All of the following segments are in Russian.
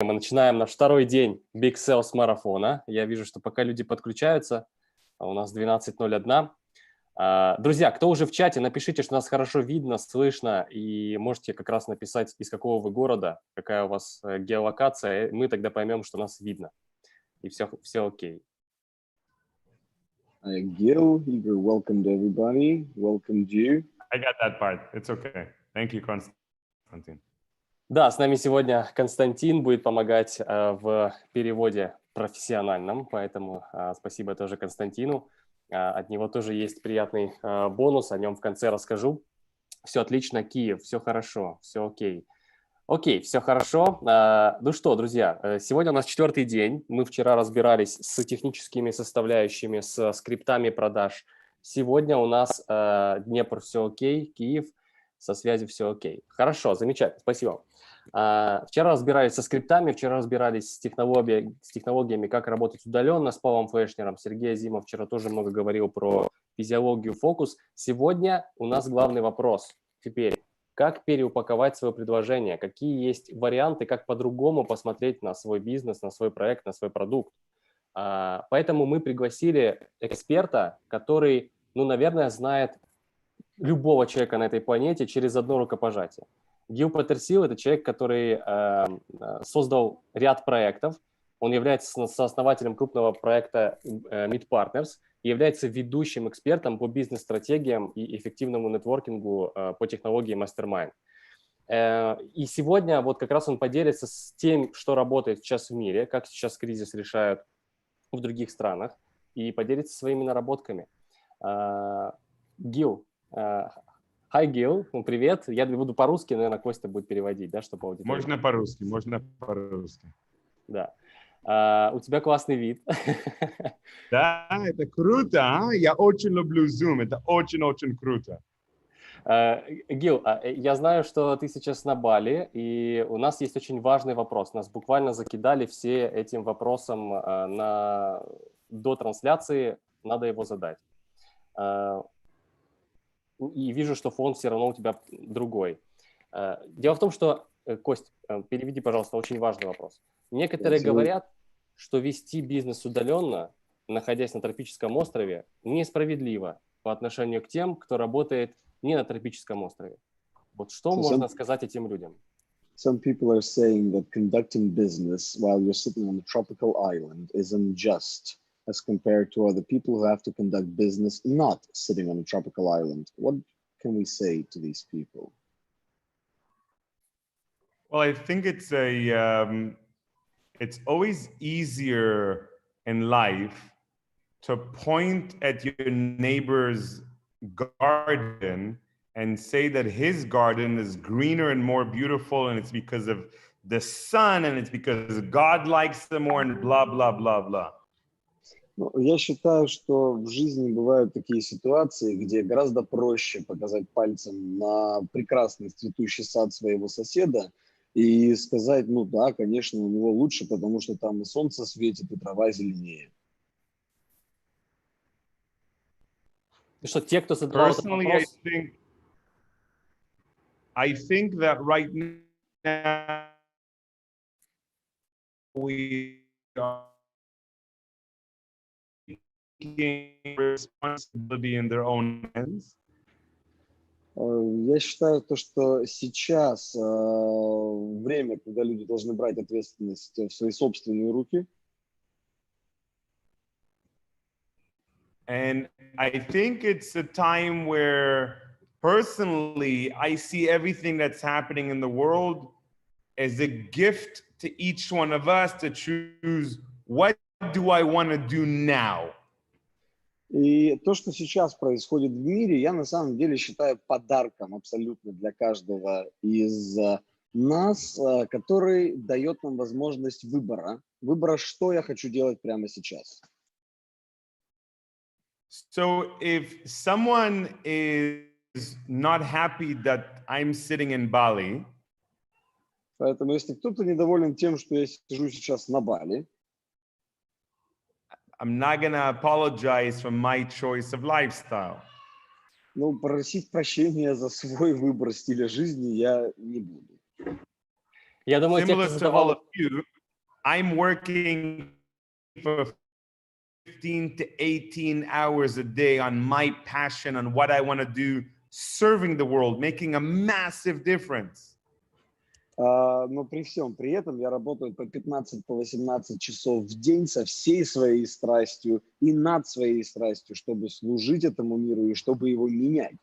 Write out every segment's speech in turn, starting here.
Мы начинаем наш второй день Big Sales марафона. Я вижу, что пока люди подключаются, у нас 12:01. Друзья, кто уже в чате, напишите, что нас хорошо видно, слышно, и можете как раз написать, из какого вы города, какая у вас геолокация, и мы тогда поймем, что нас видно, и все окей. Gil, Igor, welcome to everybody. Welcomed you. I got that part. It's okay. Thank you, Константин. Да, с нами сегодня Константин будет помогать в переводе профессиональном, поэтому спасибо тоже Константину. От него тоже есть приятный бонус, о нем в конце расскажу. Все отлично, Киев, все хорошо, все окей. Окей, все хорошо. Ну что, друзья, сегодня у нас 4-й день. Мы вчера разбирались с техническими составляющими, с скриптами продаж. Сегодня у нас Днепр, все окей, Киев, со связью все окей. Хорошо, замечательно, спасибо. Вчера разбирались со скриптами, вчера разбирались с технологиями, как работать удаленно, с Павлом Флешнером. Сергей Азимов вчера тоже много говорил про физиологию, фокус. Сегодня у нас главный вопрос. Теперь, как переупаковать свое предложение? Какие есть варианты, как по-другому посмотреть на свой бизнес, на свой проект, на свой продукт? Поэтому мы пригласили эксперта, который, наверное, знает любого человека на этой планете через одно рукопожатие. Гил Петерсил – это человек, который создал ряд проектов. Он является сооснователем крупного проекта Meet Partners и является ведущим экспертом по бизнес-стратегиям и эффективному нетворкингу по технологии Mastermind. И сегодня вот как раз он поделится с тем, что работает сейчас в мире, как сейчас кризис решают в других странах, и поделится своими наработками. Гил, Hi, Гил, привет. Я буду по-русски, наверное, Костя будет переводить, да, чтобы аудитория. Можно по-русски. Да. У тебя классный вид. Да, это круто, Я очень люблю Zoom, это очень-очень круто. Гил, я знаю, что ты сейчас на Бали, и у нас есть очень важный вопрос. Нас буквально закидали все этим вопросом до трансляции, надо его задать. И вижу, что фон все равно у тебя другой. Дело в том, что, Кость, переведи, пожалуйста, очень важный вопрос. Некоторые говорят, что вести бизнес удаленно, находясь на тропическом острове, несправедливо по отношению к тем, кто работает не на тропическом острове. Вот что можно сказать этим людям? Some people are saying that conducting business while you're sitting on a tropical island is unjust as compared to other people who have to conduct business not sitting on a tropical island. What can we say to these people? Well, I think it's always easier in life to point at your neighbor's garden and say that his garden is greener and more beautiful, and it's because of the sun, and it's because God likes them more, and blah, blah, blah, blah. Я считаю, что в жизни бывают такие ситуации, где гораздо проще показать пальцем на прекрасный цветущий сад своего соседа и сказать, да, конечно, у него лучше, потому что там и солнце светит, и трава зеленее. Что те, кто задавал этот вопрос... I think that right now we are taking responsibility in their own hands. Я считаю, что сейчас время, когда люди должны брать ответственность в свои собственные руки. And I think it's a time where personally, I see everything that's happening in the world as a gift to each one of us to choose what do I want to do now. И то, что сейчас происходит в мире, я на самом деле считаю подарком абсолютно для каждого из нас, который дает нам возможность выбора, что я хочу делать прямо сейчас. So if someone is not happy that I'm sitting in Bali, поэтому если кто-то недоволен тем, что я сижу сейчас на Бали, I'm not gonna apologize for my choice of lifestyle. Просить прощения за свой выбор стиля жизни я не буду. Я думаю, те, кто Similar to all of задавал... you, I'm working for 15 to 18 hours a day on my passion, on what I want to do, serving the world, making a massive difference. Но при всем при этом я работаю по 15-18 часов в день со всей своей страстью и над своей страстью, чтобы служить этому миру и чтобы его менять.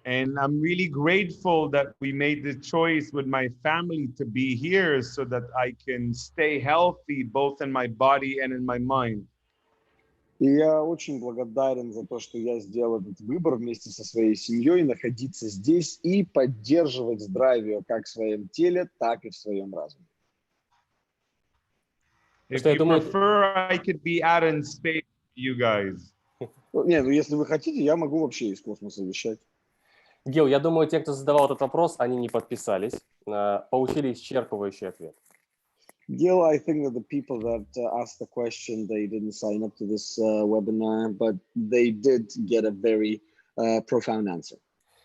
And I'm really grateful that we made the choice with my family to be here so that I can stay healthy both in my body and in my mind. И я очень благодарен за то, что я сделал этот выбор вместе со своей семьей, находиться здесь и поддерживать здравие как в своем теле, так и в своем разуме. If you prefer, I could be out in space, you guys. Не, ну если вы хотите, я могу вообще из космоса вещать. Гил, я думаю, те, кто задавал этот вопрос, они не подписались, получили исчерпывающий ответ. Gil, I think that the people that asked the question, they didn't sign up to this webinar, but they did get a very profound answer.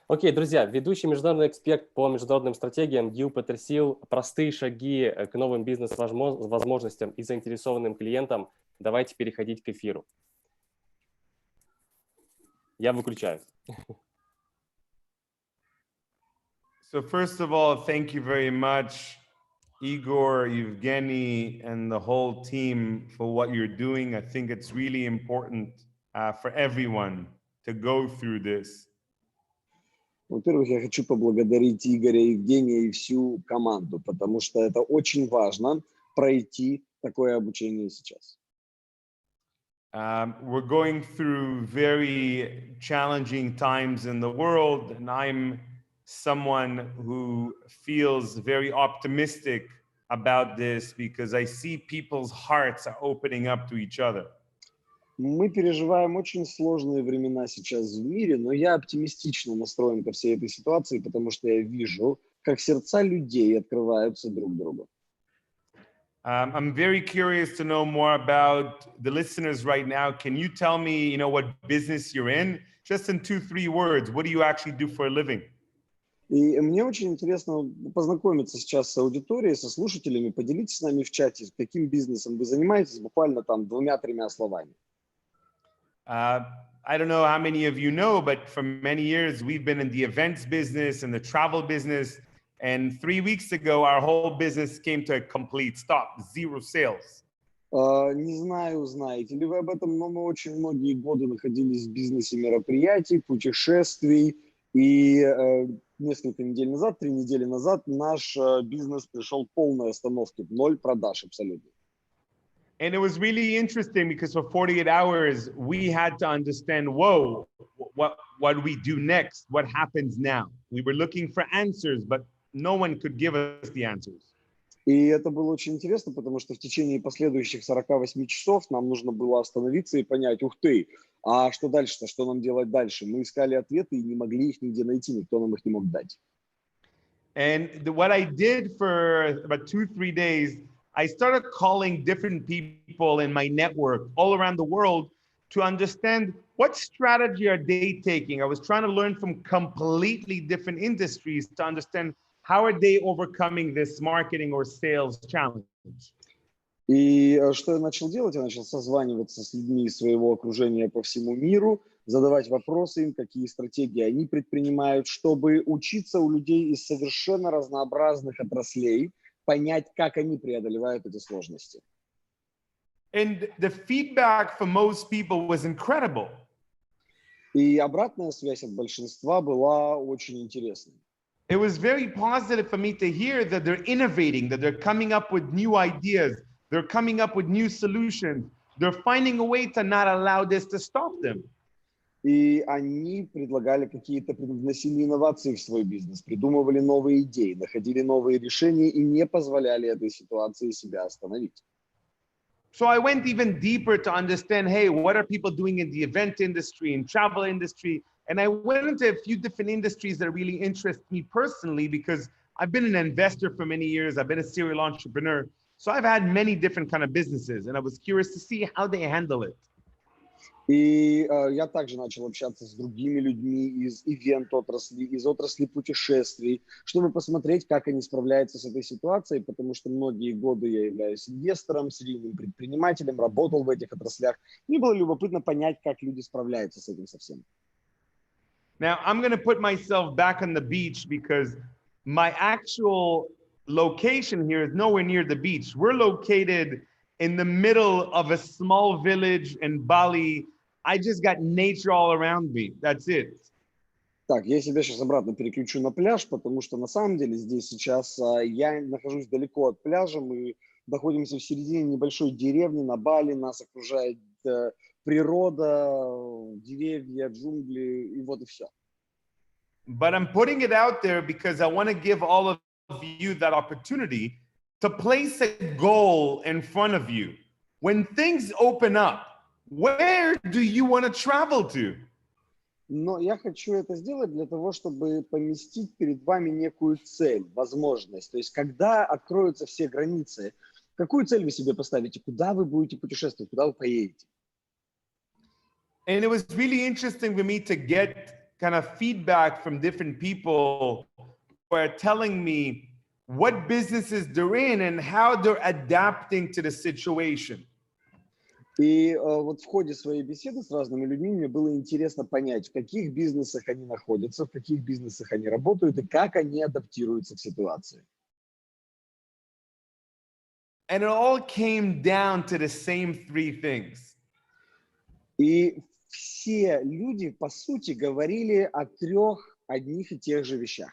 Окей, друзья, ведущий международный эксперт по международным стратегиям Гил Петерсил, простые шаги к новым бизнес-возможностям и заинтересованным клиентам. Давайте переходить к эфиру. Я выключаю. So first of all, thank you very much, Igor, Evgeny, and the whole team for what you're doing. I think it's really important for everyone to go through this. Во-первых, я хочу поблагодарить Игоря, Евгения и всю команду, потому что это очень важно пройти такое обучение сейчас. We're going through very challenging times in the world, and I'm someone who feels very optimistic about this because I see people's hearts are opening up to each other. Мы переживаем очень сложные времена сейчас в мире, но я оптимистично настроен ко всей этой ситуации, потому что я вижу, как сердца людей открываются друг другу. I'm very curious to know more about the listeners right now. Can you tell me, what business you're in? Just in 2-3 words, what do you actually do for a living? И мне очень интересно познакомиться сейчас с аудиторией, со слушателями. Поделитесь с нами в чате, каким бизнесом вы занимаетесь, буквально там 2-3 словами. I don't know how many of you know, but for many years, we've been in the events business and the travel business. And 3 weeks ago, our whole business came to a complete stop, 0 sales. Не знаю, знаете ли вы об этом, но мы очень многие годы находились в бизнесе мероприятий, путешествий. И несколько недель назад, 3 недели назад, наш бизнес пришел к полной остановке, 0 продаж абсолютно. And it was really interesting because for 48 hours, we had to understand, whoa, what do we do next? What happens now? We were looking for answers, but no one could give us the answers. И это было очень интересно, потому что в течение последующих 48 часов нам нужно было остановиться и понять, ух ты, а что дальше-то, что нам делать дальше? Мы искали ответы и не могли их нигде найти, никто нам их не мог дать. And what I did for about 2-3 days, I started calling different people in my network all around the world to understand what strategy are they taking. I was trying to learn from completely different industries to understand how are they overcoming this marketing or sales challenge. И что я начал делать? Я начал созваниваться с людьми из своего окружения по всему миру, задавать вопросы им, какие стратегии они предпринимают, чтобы учиться у людей из совершенно разнообразных отраслей, понять, как они преодолевают эти сложности. And the feedback for most people was incredible. И обратная связь от большинства была очень интересной. It was very positive for me to hear that they're innovating, that they're coming up with new ideas, they're coming up with new solutions, they're finding a way to not allow this to stop them. И они предлагали какие-то, привносили инновации в свой бизнес, придумывали новые идеи, находили новые решения и не позволяли этой ситуации себя остановить. So I went even deeper to understand, hey, what are people doing in the event industry and travel industry? And I went into a few different industries that really interest me personally because I've been an investor for many years. I've been a serial entrepreneur. So I've had many different kind of businesses and I was curious to see how they handle it. И я также начал общаться с другими людьми из ивент-отрасли, из отрасли путешествий, чтобы посмотреть, как они справляются с этой ситуацией, потому что многие годы я являюсь инвестором, серийным предпринимателем, работал в этих отраслях. Мне было любопытно понять, как люди справляются с этим совсем. Now, I'm going to put myself back on the beach because my actual location here is nowhere near the beach. We're located in the middle of a small village in Bali. I just got nature all around me. That's it. Так, я себя сейчас обратно переключу на пляж, потому что на самом деле здесь сейчас я нахожусь далеко от пляжа, мы находимся в середине небольшой деревни на Бали, нас окружает природа, деревья, джунгли, и вот и все. But I'm putting it out there because I want to give all of you that opportunity to place a goal in front of you. When things open up, where do you want to travel to? Но я хочу это сделать для того, чтобы поместить перед вами некую цель, возможность. То есть, когда откроются все границы, какую цель вы себе поставите, куда вы будете путешествовать, куда вы поедете? And it was really interesting for me to get kind of feedback from different people who are telling me what businesses they're in and how they're adapting to the situation. И вот в ходе своей беседы с разными людьми мне было интересно понять, в каких бизнесах они находятся, в каких бизнесах они работают и как они адаптируются к ситуации. And it all came down to the same three things. И все люди, по сути, говорили о трех одних и тех же вещах.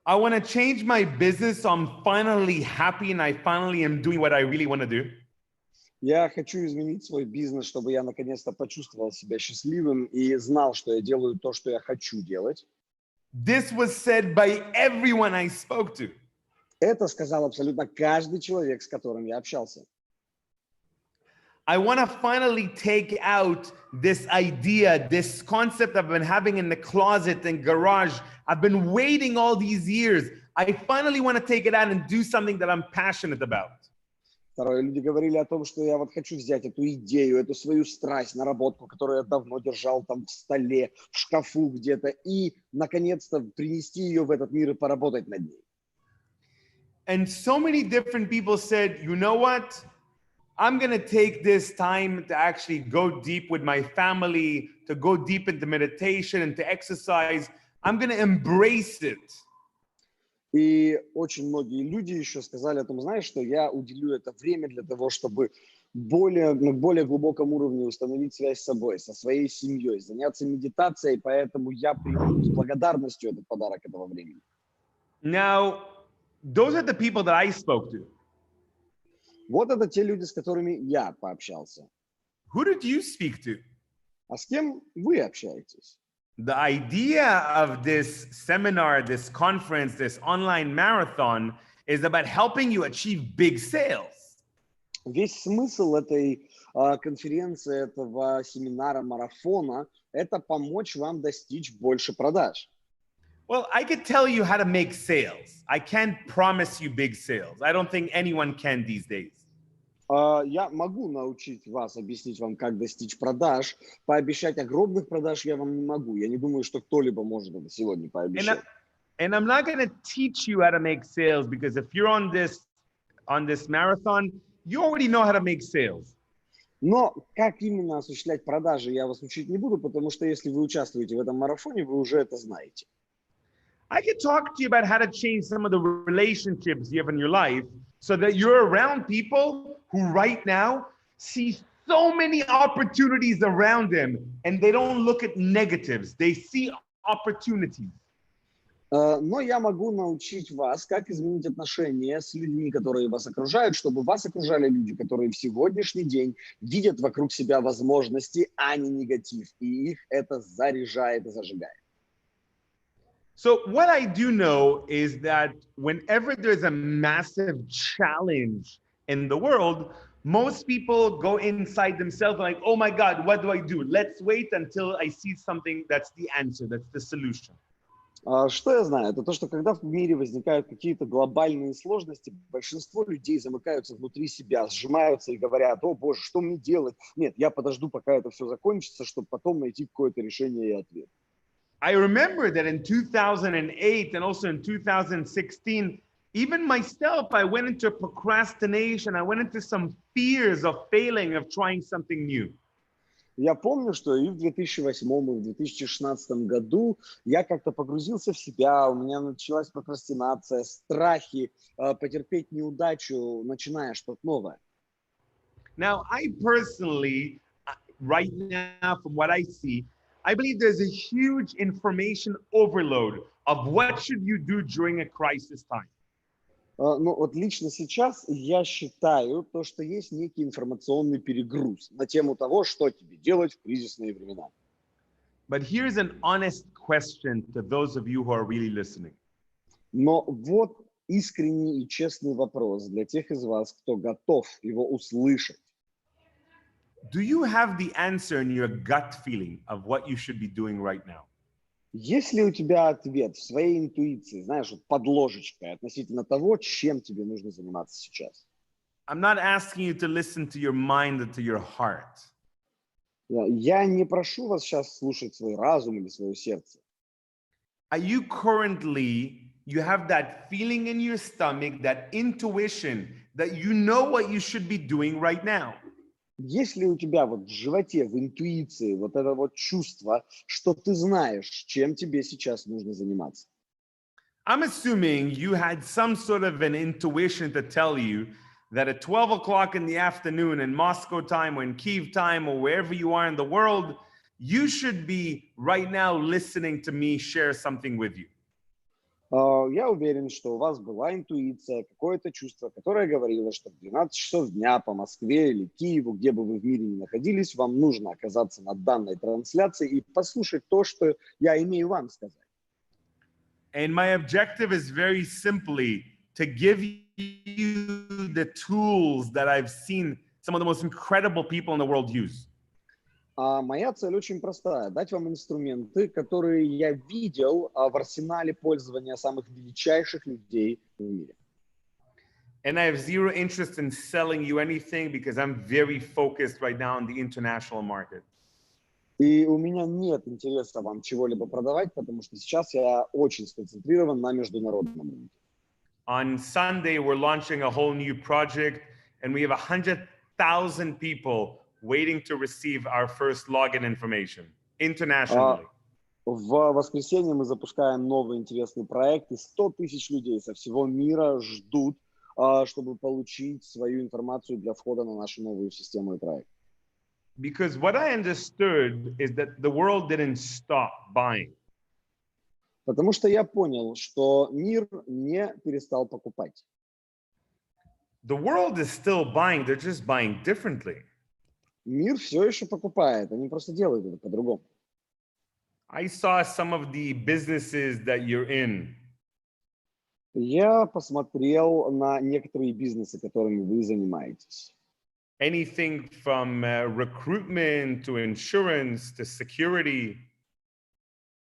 I want to change my business so I'm finally happy and I finally am doing what I really want to do. Я хочу изменить свой бизнес, чтобы я наконец-то почувствовал себя счастливым и знал, что я делаю то, что я хочу делать. This was said by everyone I spoke to. Это сказал абсолютно каждый человек, с которым я общался. I want to finally take out this idea, this concept I've been having in the closet and garage. I've been waiting all these years. I finally want to take it out and do something that I'm passionate about. Второе, люди говорили о том, что я вот хочу взять эту идею, эту свою страсть, наработку, которую я давно держал там в столе, в шкафу где-то, и, наконец-то, принести ее в этот мир и поработать над ней. And so many different people said, you know what? I'm going to take this time to actually go deep with my family, to go deep into meditation and to exercise. I'm going to embrace it. И очень многие люди еще сказали о том, знаешь, что я уделю это время для того, чтобы на более глубоком уровне установить связь с собой, со своей семьей, заняться медитацией, поэтому я приму с благодарностью этот подарок этого времени. Now, those are the people that I spoke to. Вот это те люди, с которыми я пообщался. Who did you speak to? А с кем вы общаетесь? The idea of this seminar, this conference, this online marathon is about helping you achieve big sales. Весь смысл этой конференции, этого семинара, марафона, это помочь вам достичь больше продаж. Well, I could tell you how to make sales. I can't promise you big sales. I don't think anyone can these days. Я могу научить вас, объяснить вам, как достичь продаж. Пообещать огромных продаж я вам не могу. Я не думаю, что кто-либо может это сегодня пообещать. And I'm not going to teach you how to make sales because if you're on this marathon, you already know how to make sales. Но как именно осуществлять продажи, я вас учить не буду, потому что если вы участвуете в этом марафоне, вы уже это знаете. I could talk to you about how to change some of the relationships you have in your life so that you're around people who right now see so many opportunities around them and they don't look at negatives. They see opportunities. Но я могу научить вас, как изменить отношения с людьми, которые вас окружают, чтобы вас окружали люди, которые в сегодняшний день видят вокруг себя возможности, а не негатив. И их это заряжает и зажигает. So what I do know is that whenever there's a massive challenge in the world, most people go inside themselves like, oh my God, what do I do? Let's wait until I see something that's the answer, that's the solution. Что я знаю? Это то, что когда в мире возникают какие-то глобальные сложности, большинство людей замыкаются внутри себя, сжимаются и говорят: о боже, что мне делать? Нет, я подожду, пока это все закончится, чтобы потом найти какое-то решение и ответ. I remember that in 2008 and also in 2016, even myself, I went into procrastination. I went into some fears of failing, of trying something new. Я помню, что и в 2008, и в 2016 году я как-то погрузился в себя, у меня началась прокрастинация, страхи, потерпеть неудачу, начиная что-то новое. Now, I personally, right now, from what I see, I believe there's a huge information overload of what should you do during a crisis time. Ну вот лично сейчас я считаю то, что есть некий информационный перегруз на тему того, что тебе делать в кризисные времена. But here's an honest question to those of you who are really listening. Но вот искренний и честный вопрос для тех из вас, кто готов его услышать. Do you have the answer in your gut feeling of what you should be doing right now? Есть ли у тебя ответ в своей интуиции, знаешь, вот под ложечкой относительно того, чем тебе нужно заниматься сейчас? I'm not asking you to listen to your mind or to your heart. Я не прошу вас сейчас слушать свой разум или свое сердце. Are you currently, you have that feeling in your stomach, that intuition, that you know what you should be doing right now? Есть ли у тебя вот в животе, в интуиции вот это вот чувство, что ты знаешь, чем тебе сейчас нужно заниматься? I'm assuming you had some sort of an intuition to tell you that at 12 o'clock in the afternoon in Moscow time or in Kyiv time or wherever you are in the world, you should be right now listening to me share something with you. Я уверен, что у вас была интуиция, какое-то чувство, которое говорило, что в 12 часов дня по Москве или Киеву, где бы вы в мире ни находились, вам нужно оказаться на данной трансляции и послушать то, что я имею вам сказать. And my objective is very simply to give you the tools that I've seen some of the most incredible people in the world use. А моя цель очень простая – дать вам инструменты, которые я видел в арсенале пользования самых величайших людей в мире. And I have zero interest in selling you anything because I'm very focused right now on the international market. И у меня нет интереса вам чего-либо продавать, потому что сейчас я очень сконцентрирован на международном рынке. On Sunday, we're launching a whole new project, and we have 100,000 people waiting to receive our first login information internationally. В воскресенье мы запускаем новый интересный проект, и 100 тысяч людей со всего мира ждут, чтобы получить свою информацию для входа на нашу новую систему и проект. Because what I understood is that the world didn't stop buying. Потому что я понял, что мир не перестал покупать. The world is still buying, they're just buying differently. Мир все еще покупает, они просто делают это по-другому. I saw some of the businesses that you're in. Я посмотрел на некоторые бизнесы, которыми вы занимаетесь. Anything from recruitment to insurance to security.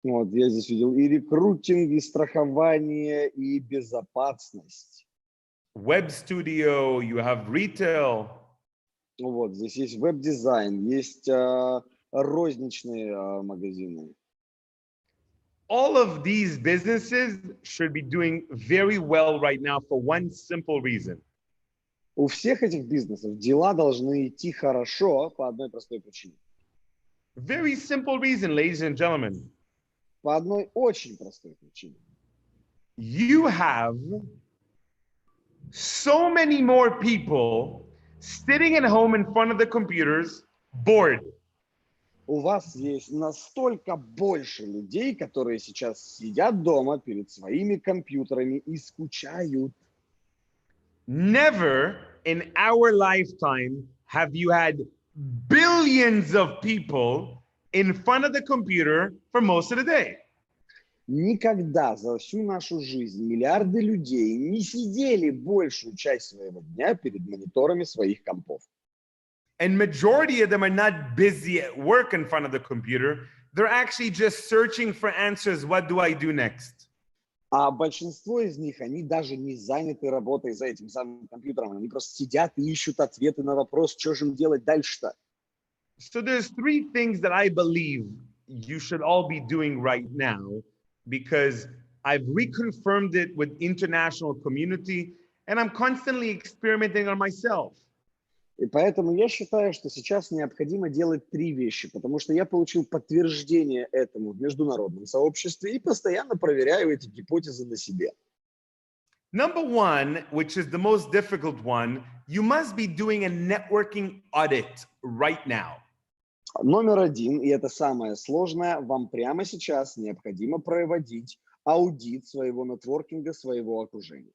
Вот, я здесь видел и рекрутинг, и страхование, и безопасность. Web studio, you have retail. Вот, здесь есть веб-дизайн, есть розничные магазины. All of these businesses should be doing very well right now for one simple reason. У всех этих бизнесов дела должны идти хорошо по одной простой причине. Very simple reason, ladies and gentlemen. По одной очень простой причине. You have so many more people sitting at home in front of the computers, bored. У вас есть настолько больше людей, которые сейчас сидят дома перед своими компьютерами и скучают. Never in our lifetime have you had billions of people in front of the computer for most of the day. Никогда за всю нашу жизнь миллиарды людей не сидели большую часть своего дня перед мониторами своих компов. And majority of them are not busy at work in front of the computer. they're actually just searching for answers. What do I do next? А большинство из них, они даже не заняты работой за этим самым компьютером. Они просто сидят и ищут ответы на вопрос, что же им делать дальше-то. So there's three things that I believe you should all be doing right now, because I've reconfirmed it with international community and I'm constantly experimenting on myself. И поэтому я считаю, что сейчас необходимо делать три вещи, потому что я получил подтверждение этому в международном сообществе и постоянно проверяю эти гипотезы на себе. Number one, which is the most difficult one, you must be doing a networking audit right now. Номер один, и это самое сложное, вам прямо сейчас необходимо проводить аудит своего нетворкинга, своего окружения.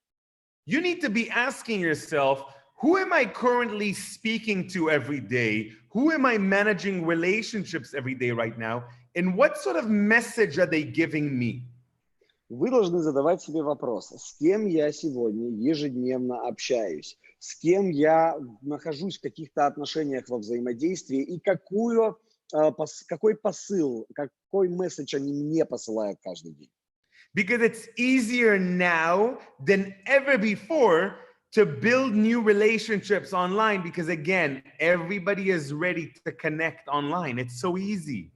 You need to be asking yourself, who am I currently speaking to every day? Who am I managing relationships every day right now? And what sort of message are they giving me? Вы должны задавать себе вопрос, с кем я сегодня ежедневно общаюсь, с кем я нахожусь в каких-то отношениях во взаимодействии и какой посыл, какой месседж они мне посылают каждый день. Because it's easier now than ever before to build new relationships online, because again, everybody is ready to connect online. It's so easy.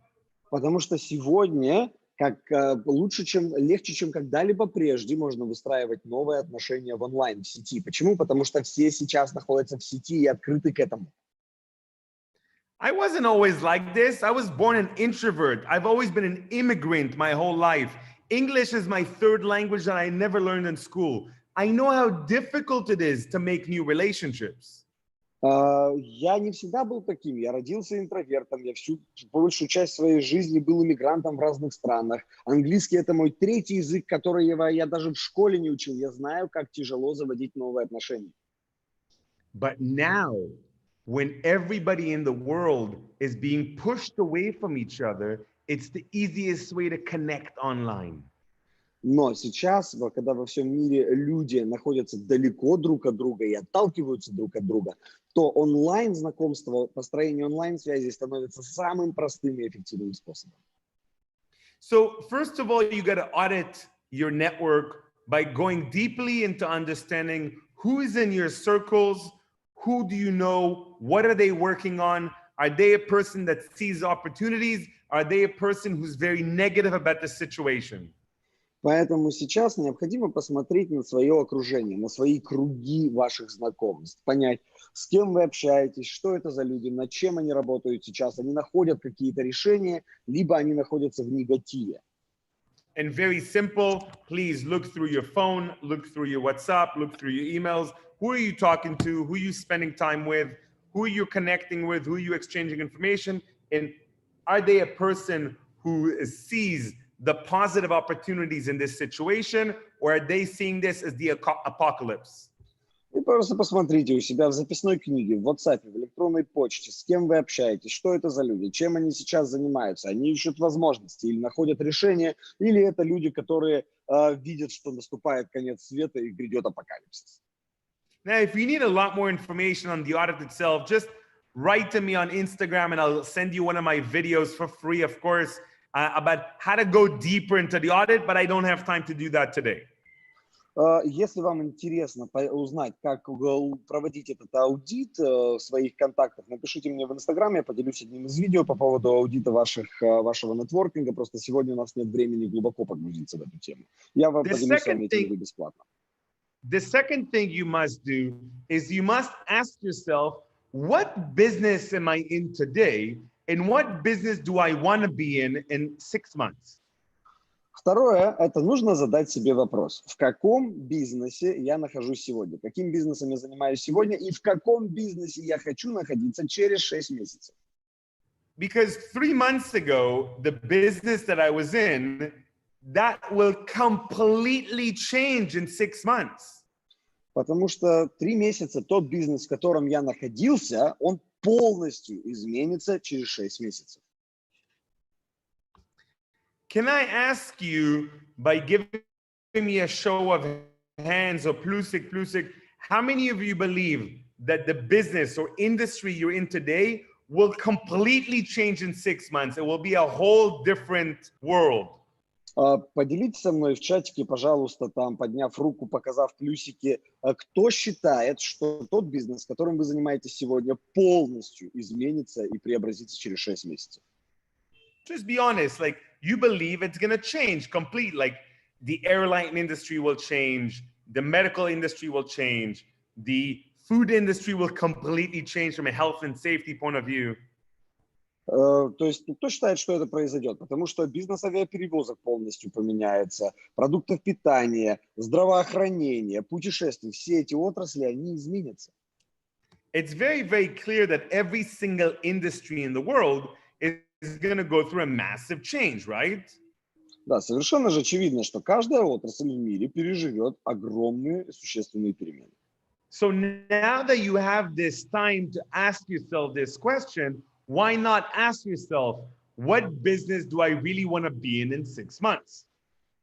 Потому что сегодня легче, чем когда-либо прежде, можно выстраивать новые отношения в онлайн, в сети. Почему? Потому что все сейчас находятся в сети и открыты к этому. I wasn't always like this. I was born an introvert. I've always been an immigrant my whole life. English is my third language that I never learned in school. I know how difficult it is to make new relationships. Я не всегда был таким. Я родился интровертом. Я большую часть своей жизни был иммигрантом в разных странах. Английский – это мой третий язык, который я даже в школе не учил. Я знаю, как тяжело заводить новые отношения. But now, when everybody in the world is being pushed away from each other, it's the easiest way to connect online. Но сейчас, когда во всем мире люди находятся далеко друг от друга и отталкиваются друг от друга, то онлайн-знакомство, построение онлайн-связи становится самым простым и эффективным способом. So first of all, you got to audit your network by going deeply into understanding who is in your circles, who do you know, what are they working on, are they a person that sees opportunities, are they a person who's very negative about the situation. Поэтому сейчас необходимо посмотреть на свое окружение, на свои круги ваших знакомств, понять, с кем вы общаетесь, что это за люди, над чем они работают сейчас, они находят какие-то решения, либо они находятся в негативе. And very simple, please look through your phone, look through your WhatsApp, look through your emails. Who are you talking to? Who are you spending time with? Who are you connecting with? Who are you exchanging information? And are they a person who sees the positive opportunities in this situation, or are they seeing this as the apocalypse? И просто посмотрите у себя в записной книге, в WhatsApp, в электронной почте, с кем вы общаетесь, что это за люди, чем они сейчас занимаются. Они ищут возможности или находят решения, или это люди, которые видят, что наступает конец света и грядет апокалипсис. Now, if you need a lot more information on the audit itself, just write to me on Instagram and I'll send you one of my videos for free, of course, about how to go deeper into the audit, but I don't have time to do that today. Если вам интересно узнать, как проводить этот аудит в своих контактах, напишите мне в Инстаграм, я поделюсь одним из видео по поводу аудита вашего нетворкинга. Просто сегодня у нас нет времени глубоко погрузиться в эту тему. Я вам поделюсь с вами этим видео бесплатно. The second thing you must do is you must ask yourself, what business am I in today? And what business do I want to be in 6 months? Второе, это нужно задать себе вопрос. В каком бизнесе я нахожусь сегодня? Каким бизнесом я занимаюсь сегодня? И в каком бизнесе я хочу находиться через 6 месяцев? Because 3 months ago, the business that I was in, that will completely change in 6 months. Потому что 3 месяца тот бизнес, в котором я находился, он полностью изменится через 6 месяцев. Can I ask you, by giving me a show of hands or plusik, how many of you believe that the business or industry you're in today will completely change in 6 months. It will be a whole different world. Поделитесь со мной в чатике, пожалуйста, там, подняв руку, показав плюсики, кто считает, что тот бизнес, которым вы занимаетесь сегодня, полностью изменится и преобразится через 6 месяцев. Just be honest, like you believe it's going to change complete, like the airline industry will change, the medical industry will change, the food industry will completely change from a health and safety point of view. То есть кто считает, что это произойдет? Потому что бизнес авиаперевозок полностью поменяется, продуктов питания, здравоохранения, путешествий, все эти отрасли, они изменятся. It's very, very clear that every single industry in the world is going to go through a massive change, right? Да, совершенно же очевидно, что каждая отрасль в мире переживет огромные существенные перемены. So now that you have this time to ask yourself this question, why not ask yourself, what business do I really want to be in 6 months?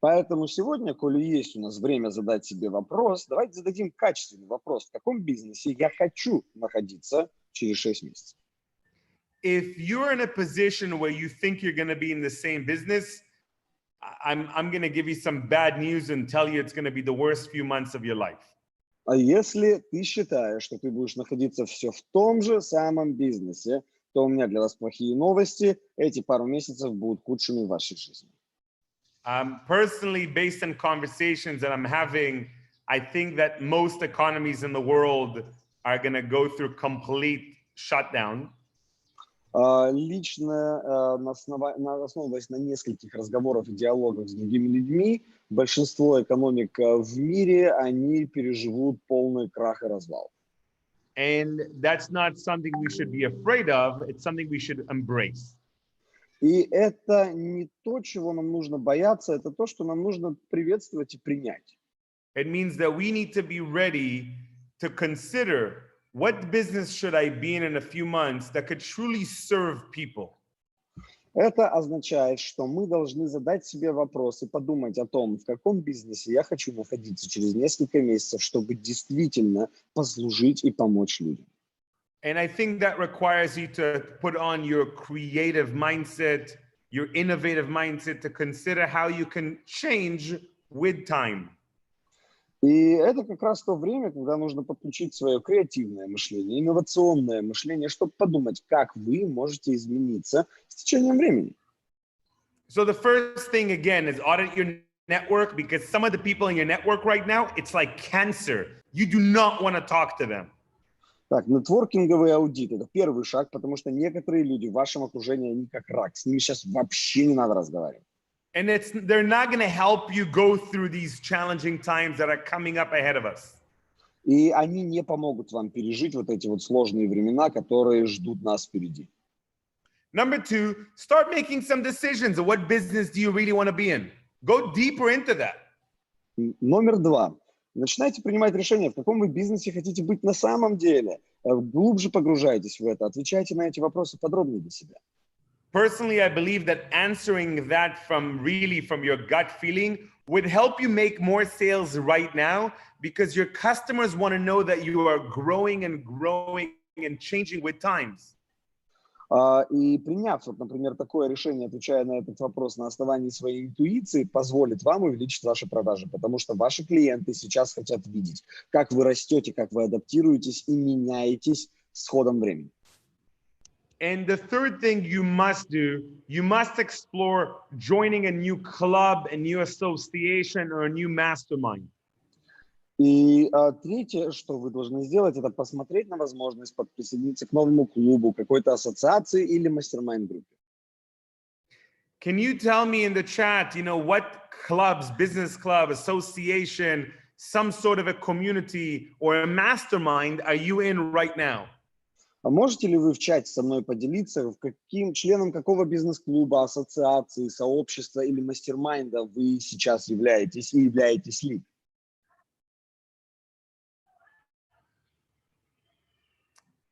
Поэтому сегодня, коли есть у нас время задать себе вопрос, давайте зададим качественный вопрос. В каком бизнесе я хочу находиться через 6 месяцев? If you're in a position where you think you're going to be in the same business, I'm going to give you some bad news and tell you it's going to be the worst few months of your life. А если ты считаешь, что ты будешь находиться все в том же самом бизнесе, то у меня для вас плохие новости. Эти пару месяцев будут худшими в вашей жизни. Personally, based on conversations that I'm having, I think that most economies in the world are going to go through complete shutdown. Лично, основываясь на нескольких разговорах и диалогах с другими людьми, большинство экономик в мире, они переживут полный крах и развал. And that's not something we should be afraid of. It's something we should embrace. И это не то, чего нам нужно бояться, это то, что нам нужно приветствовать и принять. It means that we need to be ready to consider what business should I be in a few months that could truly serve people. Это означает, что мы должны задать себе вопрос и подумать о том, в каком бизнесе я хочу находиться через несколько месяцев, чтобы действительно послужить и помочь людям. And I think that requires you to put on your creative mindset, your innovative mindset, to consider how you can change with time. И это как раз то время, когда нужно подключить свое креативное мышление, инновационное мышление, чтобы подумать, как вы можете измениться с течением времени. So the first thing, again, is audit your network, because some of the people in your network right now, it's like cancer. You do not want to talk to them. Так, нетворкинговый аудит – это первый шаг, потому что некоторые люди в вашем окружении, они как рак. С ними сейчас вообще не надо разговаривать. And they're not going to help you go through these challenging times that are coming up ahead of us. И они не помогут вам пережить вот эти вот сложные времена, которые ждут нас впереди. Number 2, start making some decisions of what business do you really want to be in. Go deeper into that. Номер 2. Начинайте принимать решения, в каком вы бизнесе хотите быть на самом деле. Глубже погружайтесь в это, отвечайте на эти вопросы подробнее для себя. Personally, I believe that answering that from your gut feeling would help you make more sales right now, because your customers want to know that you are growing and changing with times. И приняв, вот, например, такое решение, отвечая на этот вопрос на основании своей интуиции, позволит вам увеличить ваши продажи, потому что ваши клиенты сейчас хотят видеть, как вы растете, как вы адаптируетесь и меняетесь с ходом времени. And the third thing you must do, you must explore joining a new club, a new association, or a new mastermind. И третье, что вы должны сделать, это посмотреть на возможность присоединиться к новому клубу, какой-то ассоциации или мастер-майнд-группе. Can you tell me in the chat, what clubs, business club, association, some sort of a community or a mastermind are you in right now? А можете ли вы в чате со мной поделиться, членом какого бизнес-клуба, ассоциации, сообщества или мастер-майнда вы сейчас являетесь и являетесь ли?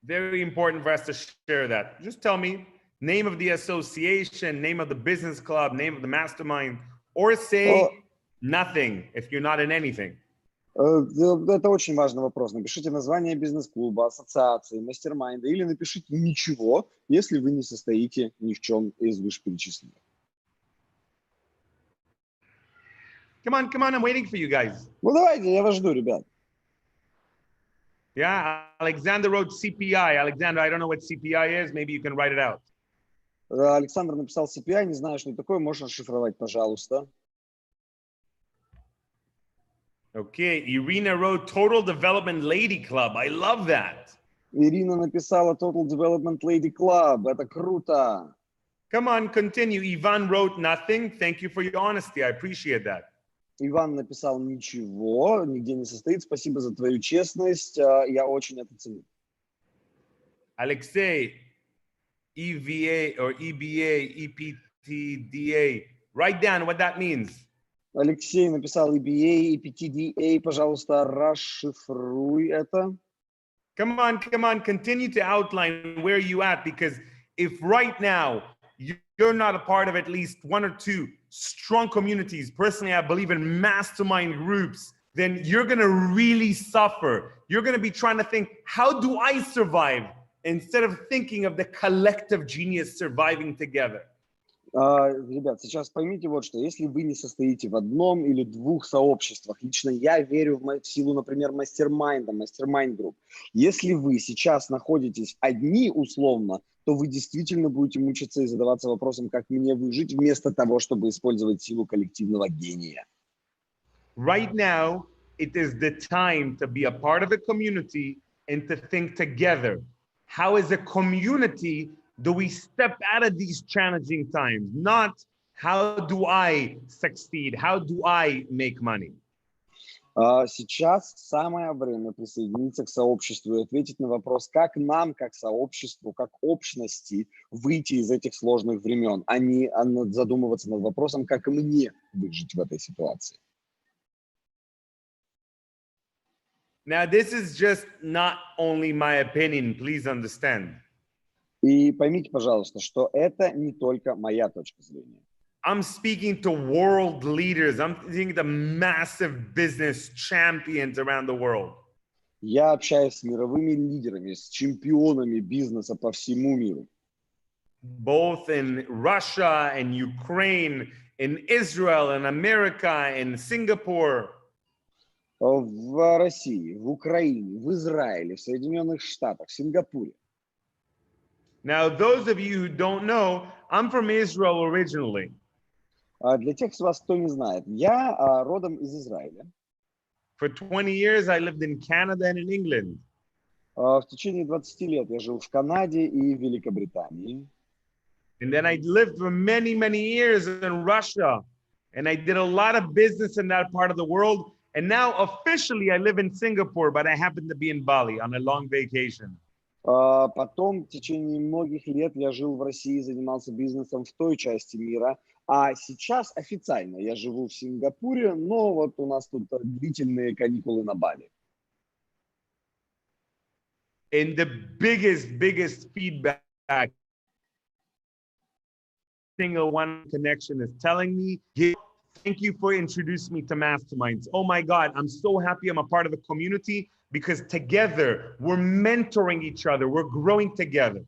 Very important for us to share that. Just tell me name of the association, name of the business club, name of the mastermind, or say nothing if you're not in anything. Это очень важный вопрос. Напишите название бизнес-клуба, ассоциации, мастер-майнда или напишите ничего, если вы не состоите ни в чем из вышеперечисленных. Come on, I'm waiting for you guys. Ну давайте, я вас жду, ребят. Yeah, Alexander wrote CPI. Alexander, I don't know what CPI is. Maybe you can write it out. Александр написал CPI, не знаю, что это такое, можешь расшифровать, пожалуйста. Okay, Irina wrote Total Development Lady Club. I love that. Ирина написала Total Development Lady Club, это круто. Come on, continue. Ivan wrote nothing. Thank you for your honesty. I appreciate that. Иван написал ничего, нигде не состоит, спасибо за твою честность, я очень это ценю. Alexei, EVA or EBA, EPTDA. Write down what that means. Алексей написал EBA, EPTDA, пожалуйста, расшифруй это. Come on, continue to outline where you at, because if right now you're not a part of at least one or two strong communities, personally, I believe in mastermind groups, then you're going to really suffer. You're going to be trying to think, how do I survive? Instead of thinking of the collective genius surviving together. Ребят, сейчас поймите вот что. Если вы не состоите в одном или двух сообществах, лично я верю в силу, например, мастер-майнда, мастер-майнд-групп. Если вы сейчас находитесь одни условно, то вы действительно будете мучиться и задаваться вопросом, как мне выжить, вместо того, чтобы использовать силу коллективного гения. Right now, it is the time to be a part of a community and to think together. How as a community do we step out of these challenging times? Not how do I succeed? How do I make money? Сейчас самое время присоединиться к сообществу и ответить на вопрос, как нам, как сообществу, как общности выйти из этих сложных времен, а не задумываться над вопросом, как мне выжить в этой ситуации. Now, this is just not only my opinion, please understand. И поймите, пожалуйста, что это не только моя точка зрения. I'm speaking to world leaders. I'm speaking to massive business champions around the world. Я общаюсь с мировыми лидерами, с чемпионами бизнеса по всему миру. Both in Russia and Ukraine, in Israel, in America, in Singapore. В России, в Украине, в Израиле, в Соединенных Штатах, в Сингапуре. Now, those of you who don't know, I'm from Israel originally. Для тех из вас, кто не знает, я родом из Израиля. For 20 years, I lived in Canada and in England. В течение 20 лет я жил в Канаде и в Великобритании. And then I lived for many, many years in Russia. And I did a lot of business in that part of the world. And now officially I live in Singapore, but I happen to be in Bali on a long vacation. Потом в течение многих лет я жил в России, занимался бизнесом в той части мира. А сейчас официально я живу в Сингапуре, но вот у нас тут длительные каникулы на Бали. And the biggest feedback single one connection is telling me, thank you for introducing me to masterminds. Oh my God, I'm so happy I'm a part of the community because together we're mentoring each other, we're growing together.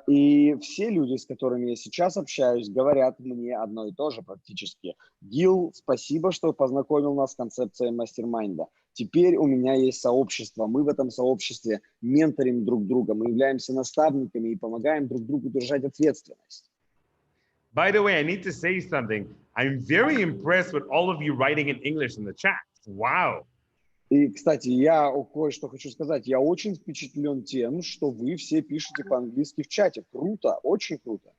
И все люди, с которыми я сейчас общаюсь, говорят мне одно и то же практически. Гил, спасибо, что познакомил нас с концепцией мастер-майнда. Теперь у меня есть сообщество. Мы в этом сообществе менторим друг друга. Мы являемся наставниками и помогаем друг другу держать ответственность. By the way, I need to say something. I'm very impressed with all of you writing in English in the chat. Wow. И, кстати, я кое-что хочу сказать. Я очень впечатлен тем, что вы все пишете по-английски в чате. Круто, очень круто.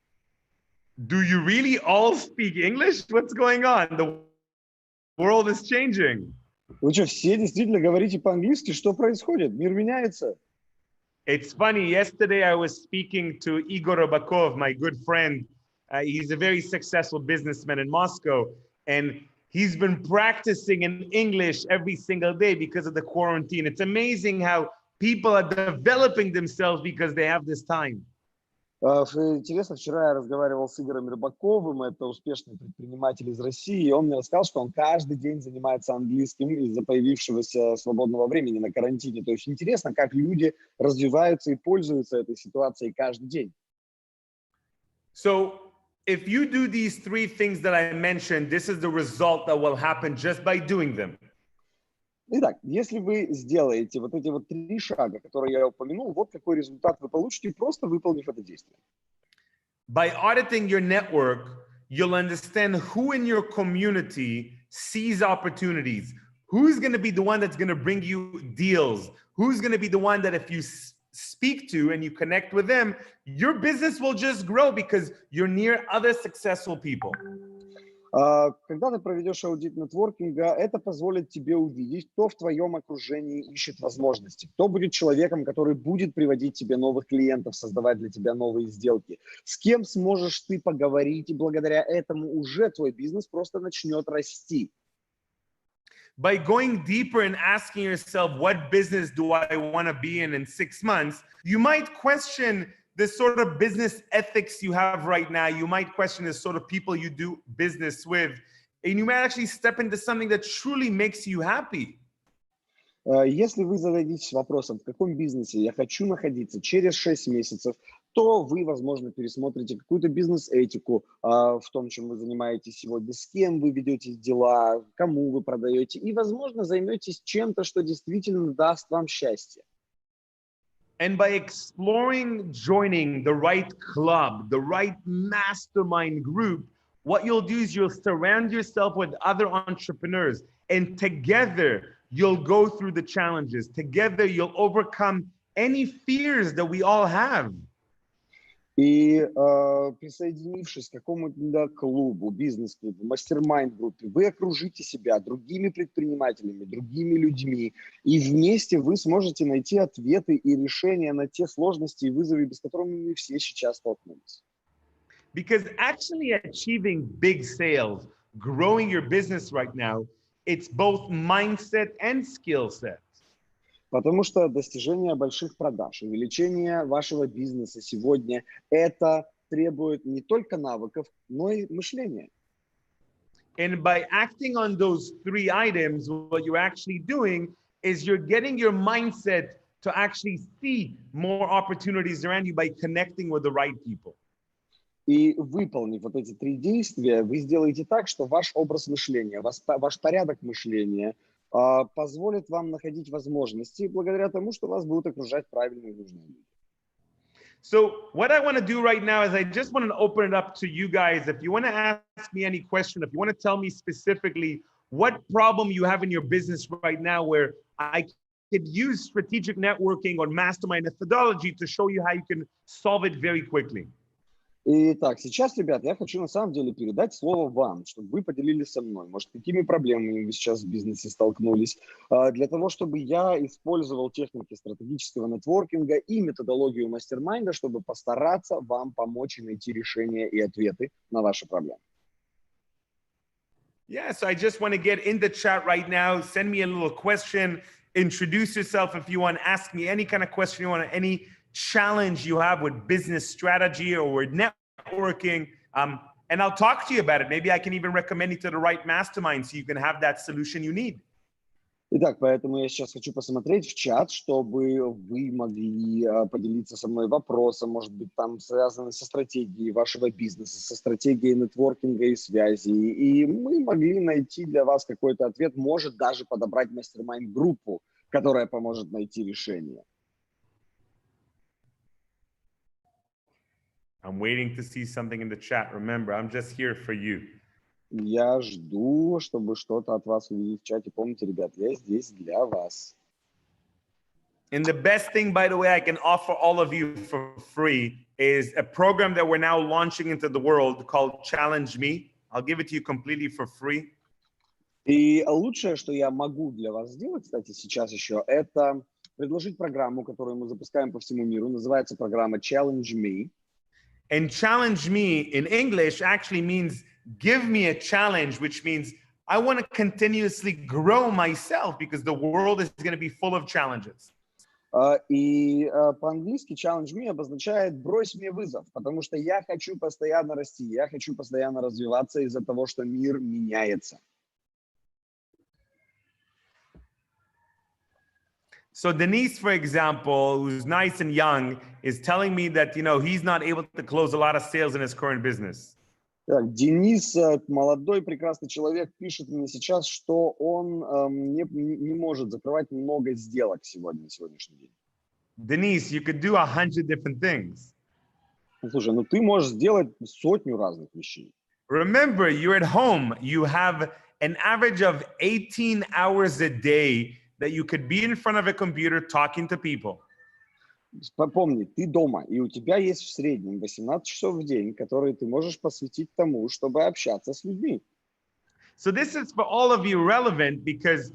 Do you really all speak English? What's going on? The world is changing. Вы что, все действительно говорите по-английски? Что происходит? Мир меняется. It's funny. Yesterday I was speaking to Igor Rybakov, my good friend. He's a very successful businessman in Moscow. And he's been practicing in English every single day because of the quarantine. It's amazing how people are developing themselves because they have this time. Интересно, вчера я разговаривал с Игорем Рыбаковым, это успешный предприниматель из России, и он мне рассказал, что он каждый день занимается английским из-за появившегося свободного времени на карантине. То есть интересно, как люди развиваются и пользуются этой ситуацией каждый день. So if you do these three things that I mentioned, this is the result that will happen just by doing them. Итак, если вы сделаете вот эти вот 3 шага, которые я упомянул, вот какой результат вы получите, просто выполнив это действие. By auditing your network, you'll understand who in your community sees opportunities. Who's going to be the one that's going to bring you deals? Who's going to be the one that if you speak to and you connect with them, your business will just grow because you're near other successful people. Когда ты проведешь аудит нетворкинга, это позволит тебе увидеть, кто в твоем окружении ищет возможности, кто будет человеком, который будет приводить тебе новых клиентов, создавать для тебя новые сделки, с кем сможешь ты поговорить, и благодаря этому уже твой бизнес просто начнет расти. By going deeper and asking yourself, what business do I want to be in 6 months, you might question the sort of business ethics you have right now. You might question the sort of people you do business with, and you might actually step into something that truly makes you happy. Если вы зададитесь вопросом, в каком бизнесе я хочу находиться через 6 месяцев, то вы, возможно, пересмотрите какую-то бизнес-этику в том, чем вы занимаетесь сегодня, с кем вы ведете дела, кому вы продаете, и, возможно, займетесь чем-то, что действительно даст вам счастье. And by exploring joining the right club, the right mastermind group, what you'll do is you'll surround yourself with other entrepreneurs, and together you'll go through the challenges. Together you'll overcome any fears that we all have. И присоединившись к какому-то клубу, бизнес-клубу, мастер-майнд-группе, вы окружите себя другими предпринимателями, другими людьми, и вместе вы сможете найти ответы и решения на те сложности и вызовы, без которых мы все сейчас столкнулись. Because actually achieving big sales, growing your business right now, it's both mindset and skill set. Потому что достижение больших продаж, увеличение вашего бизнеса сегодня, это требует не только навыков, но и мышления. And by acting on those 3 items, what you're actually doing is you're getting your mindset to actually see more opportunities around you by connecting with the right people. И выполнив вот эти 3 действия, вы сделаете так, что ваш образ мышления, ваш порядок мышления позволит вам находить возможности благодаря тому, что вас будут окружать правильные и нужные люди. So what I want to do right now is I just want to open it up to you guys. If you want to ask me any question, if you want to tell me specifically what problem you have in your business right now where I could use strategic networking or mastermind methodology to show you how you can solve it very quickly. Итак, сейчас, ребят, я хочу на самом деле передать слово вам, чтобы вы поделились со мной, может, какими проблемами вы сейчас в бизнесе столкнулись, для того, чтобы я использовал техники стратегического нетворкинга и методологию мастер-майнда, чтобы постараться вам помочь и найти решения и ответы на ваши проблемы. Yes, I just want to get in the chat right now. Send me a little question. Introduce yourself if you want. Ask me any kind of question you want, any challenge you have with business strategy or with networking, and I'll talk to you about it. Maybe I can even recommend you to the right mastermind so you can have that solution you need. Итак, поэтому я сейчас хочу посмотреть в чат, чтобы вы могли поделиться со мной вопросом, может быть, там связано со стратегией вашего бизнеса, со стратегией нетворкинга и связи, и мы могли найти для вас какой-то ответ, может даже подобрать мастер-майнд-группу, которая поможет найти решение. I'm waiting to see something in the chat. Remember, I'm just here for you. Я жду, чтобы что-то от вас увидеть в чате. Помните, ребят, я здесь для вас. And the best thing, by the way, I can offer all of you for free is a program that we're now launching into the world called Challenge Me. I'll give it to you completely for free. И лучшее, что я могу для вас сделать, кстати, сейчас еще, это предложить программу, которую мы запускаем по всему миру. Называется программа Challenge Me. And challenge me in English actually means give me a challenge, which means I want to continuously grow myself because the world is going to be full of challenges. И по-английски challenge me обозначает брось мне вызов, потому что я хочу постоянно расти, я хочу постоянно развиваться из-за того, что мир меняется. So Denise, for example, who's nice and young, is telling me that, you know, he's not able to close a lot of sales in his current business. Так, Денис, молодой прекрасный человек, пишет мне сейчас, что он не может закрывать много сделок сегодня, на сегодняшний день. Denise, you could do 100 different things. Слушай, ну ты можешь сделать сотню разных вещей. Remember, you're at home. You have an average of 18 hours a day that you could be in front of a computer talking to people. Помни, ты дома, и у тебя есть в среднем 18 часов в день, которые ты можешь посвятить тому, чтобы общаться с людьми. So this is for all of you relevant because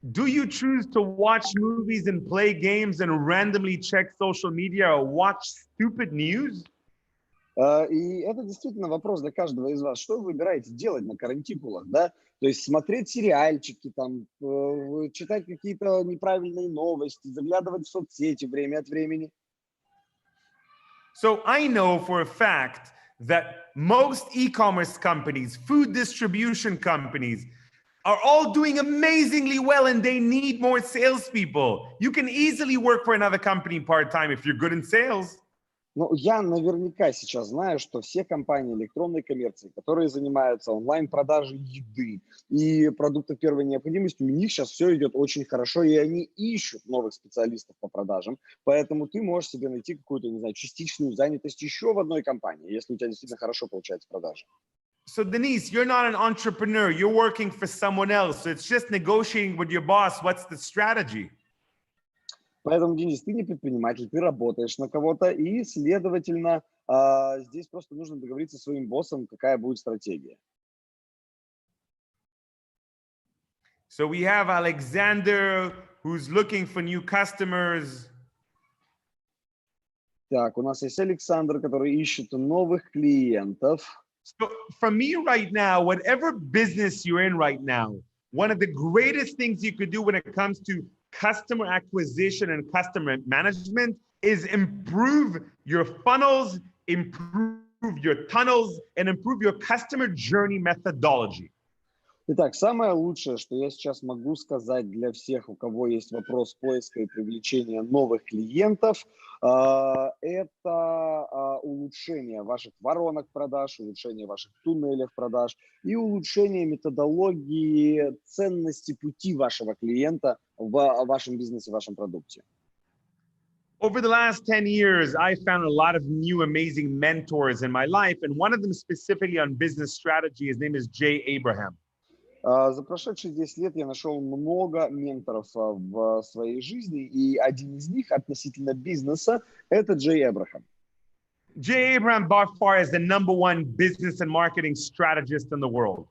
do you choose to watch movies and play games and randomly check social media or watch stupid news? И это действительно вопрос для каждого из вас. Что вы выбираете делать на карантикулах, да? То есть смотреть сериальчики, там, читать какие-то неправильные новости, заглядывать в соцсети время от времени. So I know for a fact that most e-commerce companies, food distribution companies, are all doing amazingly well and they need more salespeople. You can easily work for another company part-time if you're good in sales. Ну, я наверняка сейчас знаю, что все компании электронной коммерции, которые занимаются онлайн-продажей еды и продуктов первой необходимости, у них сейчас все идет очень хорошо, и они ищут новых специалистов по продажам. Поэтому ты можешь себе найти какую-то, не знаю, частичную занятость еще в одной компании, если у тебя действительно хорошо получается продажи. So Denise, you're not an entrepreneur. You're working for someone else. So it's just negotiating with your boss. What's the strategy? Поэтому, Денис, ты не предприниматель, ты работаешь на кого-то, и, следовательно, здесь просто нужно договориться со своим боссом, какая будет стратегия. So we have Alexander, who's looking for new customers. Так, у нас есть Александр, который ищет новых клиентов. So for me right now, whatever business you're in right now, one of the greatest things you could do when it comes to customer acquisition and customer management is improve your funnels, improve your tunnels, and improve your customer journey methodology. Итак, самое лучшее, что я сейчас могу сказать для всех, у кого есть вопрос поиска и привлечения новых клиентов, это улучшение ваших воронок продаж, улучшение ваших туннелей продаж и улучшение методологии ценности пути вашего клиента в вашем бизнесе, в вашем продукте. Over the last 10 years, I found a lot of new amazing mentors in my life, and one of them specifically on business strategy, his name is Jay Abraham. За прошедшие 10 лет я нашел много менторов в своей жизни, и один из них относительно бизнеса – это Джей Эбрахам. Jay Abraham by far is the #1 business and marketing strategist in the world.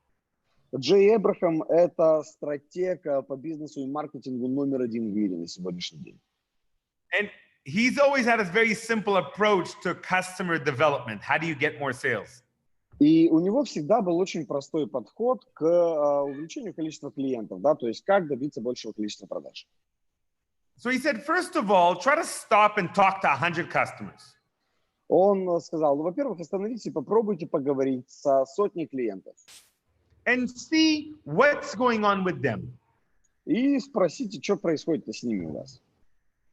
Джей Эбрахам – это стратег по бизнесу и маркетингу номер 1 в мире на сегодняшний день. And he's always had a very simple approach to customer development. How do you get more sales? И у него всегда был очень простой подход к увеличению количества клиентов, да, то есть как добиться большего количества продаж. So he said, first of all, try to stop and talk to 100 customers. Он сказал, ну, во-первых, остановитесь и попробуйте поговорить со сотней клиентов. And see what's going on with them. И спросите, что происходит с ними у вас.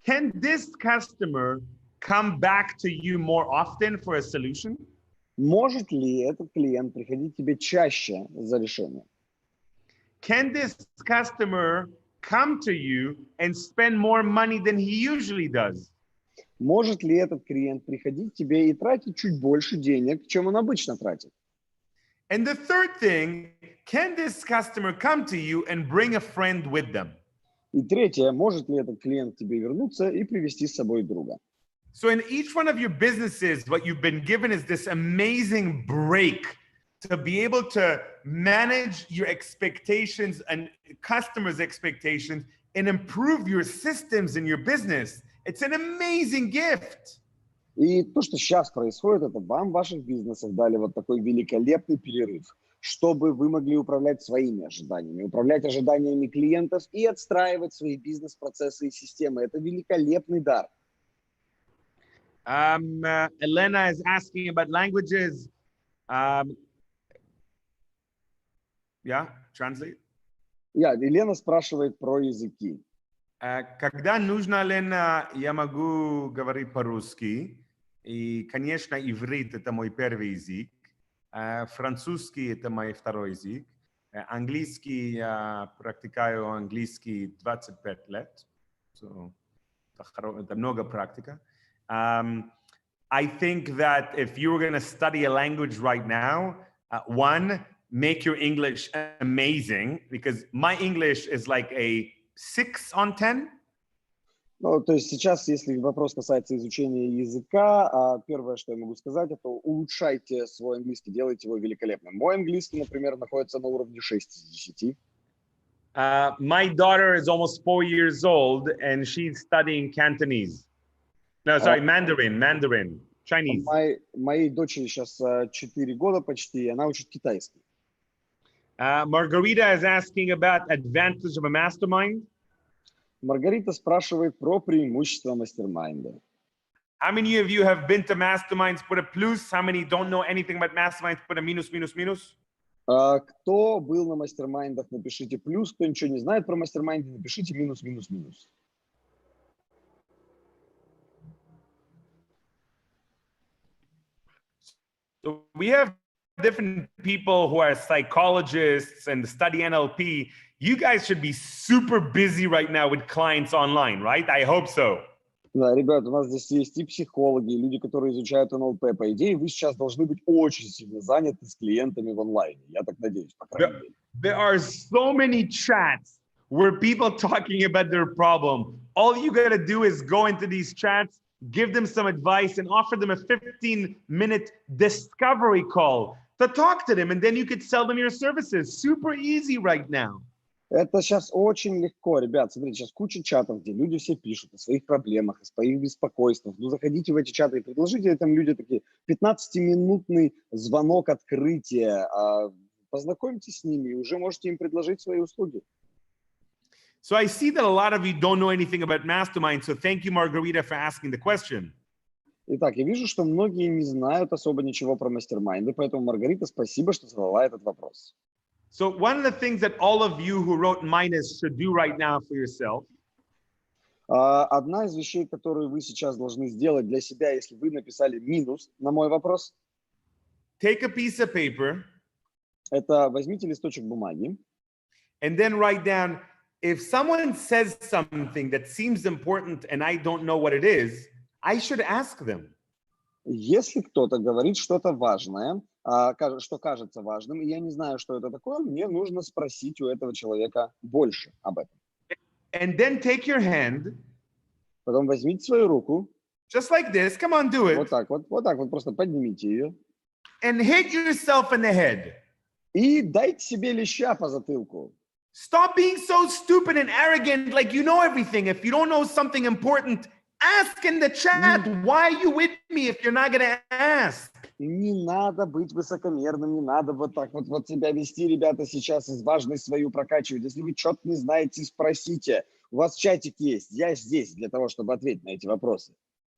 Can this customer come back to you more often for a solution? Может ли этот клиент приходить к тебе чаще за решением? Can this customer come to you and spend more money than he usually does? Может ли этот клиент приходить к тебе и тратить чуть больше денег, чем он обычно тратит? And the third thing, can this customer come to you and bring a friend with them? И третье, может ли этот клиент к тебе вернуться и привести с собой друга? So in each one of your businesses, what you've been given is this amazing break to be able to manage your expectations and customers' expectations and improve your systems in your business. It's an amazing gift. И то, что сейчас происходит, это вам в ваших бизнесах дали вот такой великолепный перерыв, чтобы вы могли управлять своими ожиданиями, управлять ожиданиями клиентов и отстраивать свои бизнес-процессы и системы. Это великолепный дар. Elena is asking about languages. Yeah, translate. Елена спрашивает про языки. Когда нужно, Лена, я могу говорить по-русски. И, конечно, иврит – это мой первый язык. Французский – это мой второй язык. Английский я практикую английский 25 лет. So, это много практика. I think that if you were going to study a language right now, one, make your English amazing, because my English is like a 6 on 10. Ну, то есть сейчас, если вопрос касается изучения языка, первое, что я могу сказать, это улучшайте свой английский, делайте его великолепным. Мой английский, например, находится на уровне 6 из 10. My daughter is almost 4 years old, and she's studying Cantonese. No, sorry, Mandarin, Chinese. Моей дочери сейчас 4 года почти, и она учит китайский. Margarita is asking about advantage of a mastermind. Маргарита спрашивает про преимущества мастер-майнда. How many of you have been to masterminds? Put a plus. How many don't know anything about masterminds? Put a minus, minus, minus. Кто был на мастер-майндах, напишите плюс. Кто ничего не знает про мастер-майнды, напишите минус, минус, минус. So we have different people who are psychologists and study NLP. You guys should be super busy right now with clients online, right? I hope so. Да, ребята, у нас здесь есть и психологи, и люди, которые изучают НЛП. По идее, вы сейчас должны быть очень сильно заняты с клиентами в онлайне. Я так надеюсь, по крайней мере. There are so many chats where people talking about their problem. All you got to do is go into these chats, give them some advice, and offer them a 15-minute discovery call to talk to them, and then you could sell them your services. Super easy right now. Это сейчас очень легко, ребят. Смотрите, сейчас куча чатов, где люди все пишут о своих проблемах, о своих беспокойствах. Ну, заходите в эти чаты и предложите этим людям такие 15-минутный звонок открытия. Познакомьтесь с ними и уже можете им предложить свои услуги. So I see that a lot of you don't know anything about mastermind. So thank you, Margarita, for asking the question. Итак, я вижу, что многие не знают особо ничего про мастер-майнды, поэтому, Маргарита, спасибо, что задала этот вопрос. So one of the things that all of you who wrote minus should do right now for yourself. Одна из вещей, которую вы сейчас должны сделать для себя, если вы написали минус на мой вопрос. Take a piece of paper. Это возьмите листочек бумаги. And then write down, if someone says something that seems important and I don't know what it is, I should ask them. Если кто-то говорит что-то важное, что кажется важным, и я не знаю, что это такое, мне нужно спросить у этого человека больше об этом. And then take your hand. Потом возьмите свою руку. Just like this. Come on, do it. Вот так вот, просто поднимите ее. And hit yourself in the head. И дайте себе леща по затылку. Stop being so stupid and arrogant like you know everything. If you don't know something important, ask in the chat. Why are you with me if you're not going to ask? Не надо быть высокомерным, не надо вот так вот себя вести, ребята, сейчас важность свою прокачивать. Если вы что-то не знаете, спросите. У вас чатик есть, я здесь для того, чтобы ответить на эти вопросы.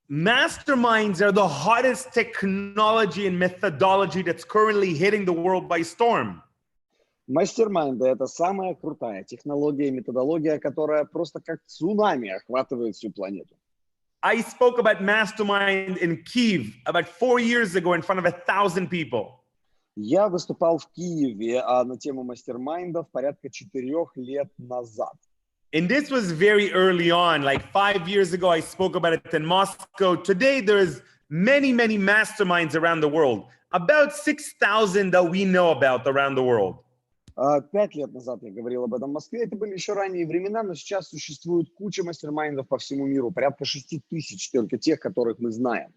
Masterminds are the hottest technology and methodology that's currently hitting the world by storm. Мастер-майнды – это самая крутая технология и методология, которая просто как цунами охватывает всю планету. I spoke about mastermind in Kyiv about 4 years ago in front of 1,000 people. Я выступал в Киеве на тему мастер-майндов порядка 4 лет назад. And this was very early on, like 5 years ago, I spoke about it in Moscow. Today, there's many, many masterminds around the world, about 6,000 that we know about around the world. 5 лет назад я говорил об этом в Москве. Это были еще ранние времена, но сейчас существует куча мастер-майндов по всему миру, порядка 6 тысяч только тех, которых мы знаем.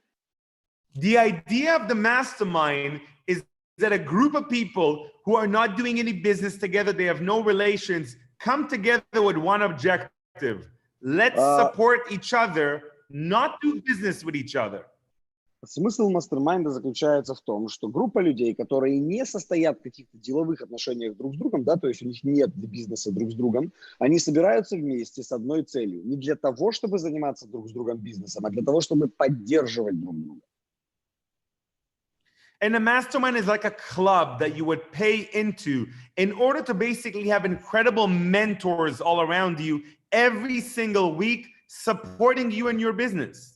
The idea of the mastermind is that a group of people who are not doing any business together, they have no relations, come together with one objective. Let's support each other, not do business with each other. Смысл мастер-майнда заключается в том, что группа людей, которые не состоят в каких-то деловых отношениях друг с другом, да, то есть у них нет бизнеса друг с другом, они собираются вместе с одной целью. Не для того, чтобы заниматься друг с другом бизнесом, а для того, чтобы поддерживать друг друга. And a mastermind is like a club that you would pay into in order to basically have incredible mentors all around you every single week, supporting you in your business.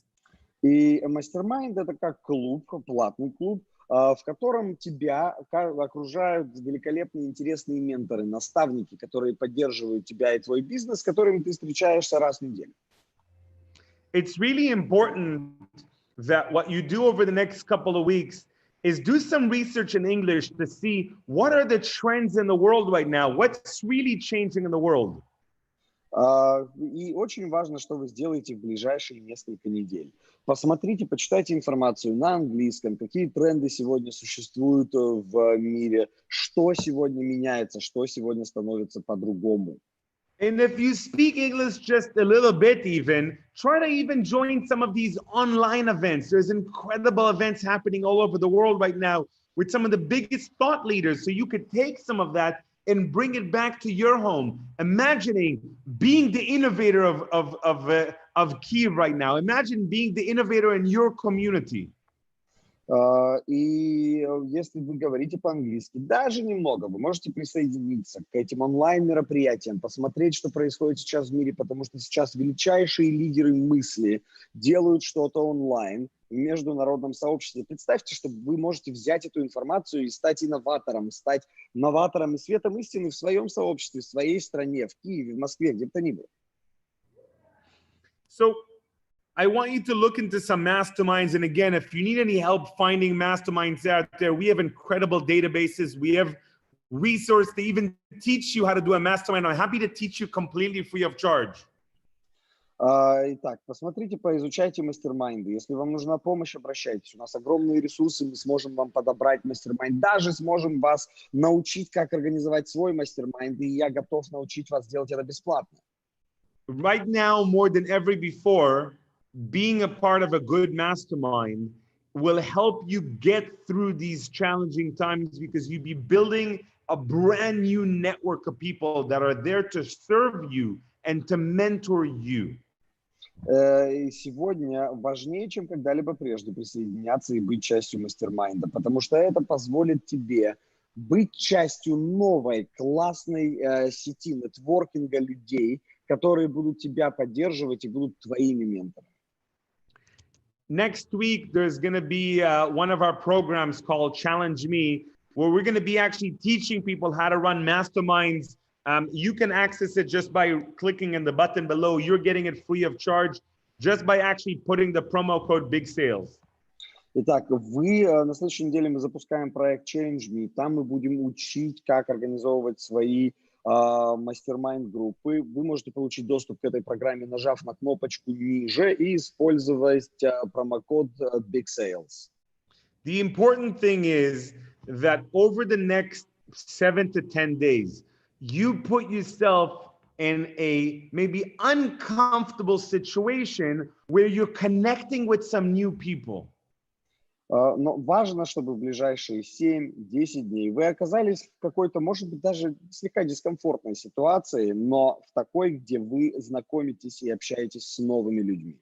И мастер-майнд — это как клуб, платный клуб, в котором тебя окружают великолепные, интересные менторы, наставники, которые поддерживают тебя и твой бизнес, с которыми ты встречаешься раз в неделю. It's really important that what you do over the next couple of weeks is do some research in English to see what are the trends in the world right now, what's really changing in the world. И очень важно, что вы сделаете в ближайшие несколько недель. Посмотрите, почитайте информацию на английском, какие тренды сегодня существуют в мире, что сегодня меняется, что сегодня становится по-другому. And if you speak English just a little bit even, try to even join some of these online events. There's incredible events happening all over the world right now with some of the biggest thought leaders. So you could take some of that and bring it back to your home. Imagining being the innovator of Kyiv right now. Imagine being the innovator in your community. И если вы говорите по-английски, даже немного, вы можете присоединиться к этим онлайн-мероприятиям, посмотреть, что происходит сейчас в мире, потому что сейчас величайшие лидеры мысли делают что-то онлайн в международном сообществе. Представьте, что вы можете взять эту информацию и стать инноватором и светом истины в своем сообществе, в своей стране, в Киеве, в Москве, где бы то ни было. So I want you to look into some masterminds. And again, if you need any help finding masterminds out there, we have incredible databases. We have resources to even teach you how to do a mastermind. I'm happy to teach you completely free of charge. Итак, посмотрите, поизучайте мастер-майнды. Если вам нужна помощь, обращайтесь. У нас огромные ресурсы, мы сможем вам подобрать мастер-майнд. Даже сможем вас научить, как организовать свой мастер-майнд. И я готов научить вас делать это бесплатно. Right now, more than ever before, being a part of a good mastermind will help you get through these challenging times because you'll be building a brand new network of people that are there to serve you and to mentor you. Сегодня важнее, чем когда-либо прежде присоединяться и быть частью мастер-майнда, потому что это позволит тебе быть частью новой классной сети нетворкинга людей, которые будут тебя поддерживать и будут твоими менторами. Next week, there's going to be one of our programs called Challenge Me, where we're going to be actually teaching people how to run masterminds. You can access it just by clicking on the button below. You're getting it free of charge just by actually putting the promo code Big Sales. Итак, на следующей неделе мы запускаем проект Challenge Me. Там мы будем учить, как организовывать свои мастер-майнд-группы. Вы можете получить доступ к этой программе, нажав на кнопочку ниже и использовать промокод Big Sales. The important thing is that over the next 7 to 10 days, you put yourself in a maybe uncomfortable situation where you're connecting with some new people. Но важно, чтобы в ближайшие 7-10 дней вы оказались в какой-то, может быть, даже слегка дискомфортной ситуации, но в такой, где вы знакомитесь и общаетесь с новыми людьми.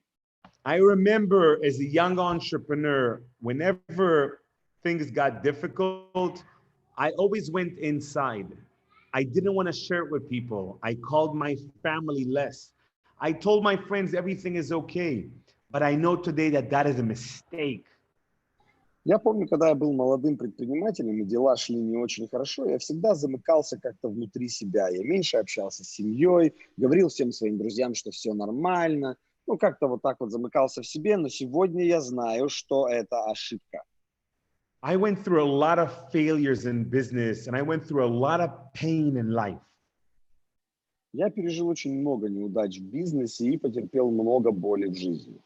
I remember as a young entrepreneur, whenever things got difficult, I always went inside. I didn't want to share it with people. I called my family less. I told my friends everything is okay, but I know today that that is a mistake. Я помню, когда я был молодым предпринимателем, и дела шли не очень хорошо, я всегда замыкался как-то внутри себя. Я меньше общался с семьей, говорил всем своим друзьям, что все нормально. Ну, как-то вот так вот замыкался в себе, но сегодня я знаю, что это ошибка. I went through a lot of failures in business, and I went through a lot of pain in life. Я пережил очень много неудач в бизнесе и потерпел много боли в жизни.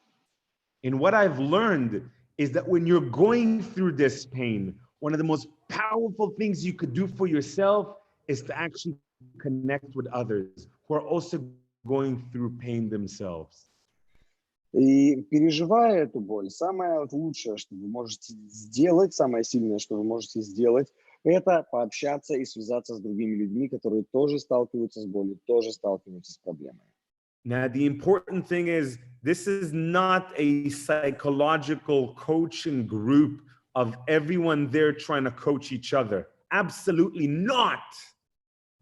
And what I've learned is that when you're going through this pain, one of the most powerful things you could do for yourself is to actually connect with others who are also going through pain themselves. И переживая эту боль, самое лучшее, что вы можете сделать, самое сильное, что вы можете сделать, это пообщаться и связаться с другими людьми, которые тоже сталкиваются с болью, тоже сталкиваются с проблемой. Now, the important thing is this is not a psychological coaching group of everyone there trying to coach each other. Absolutely not.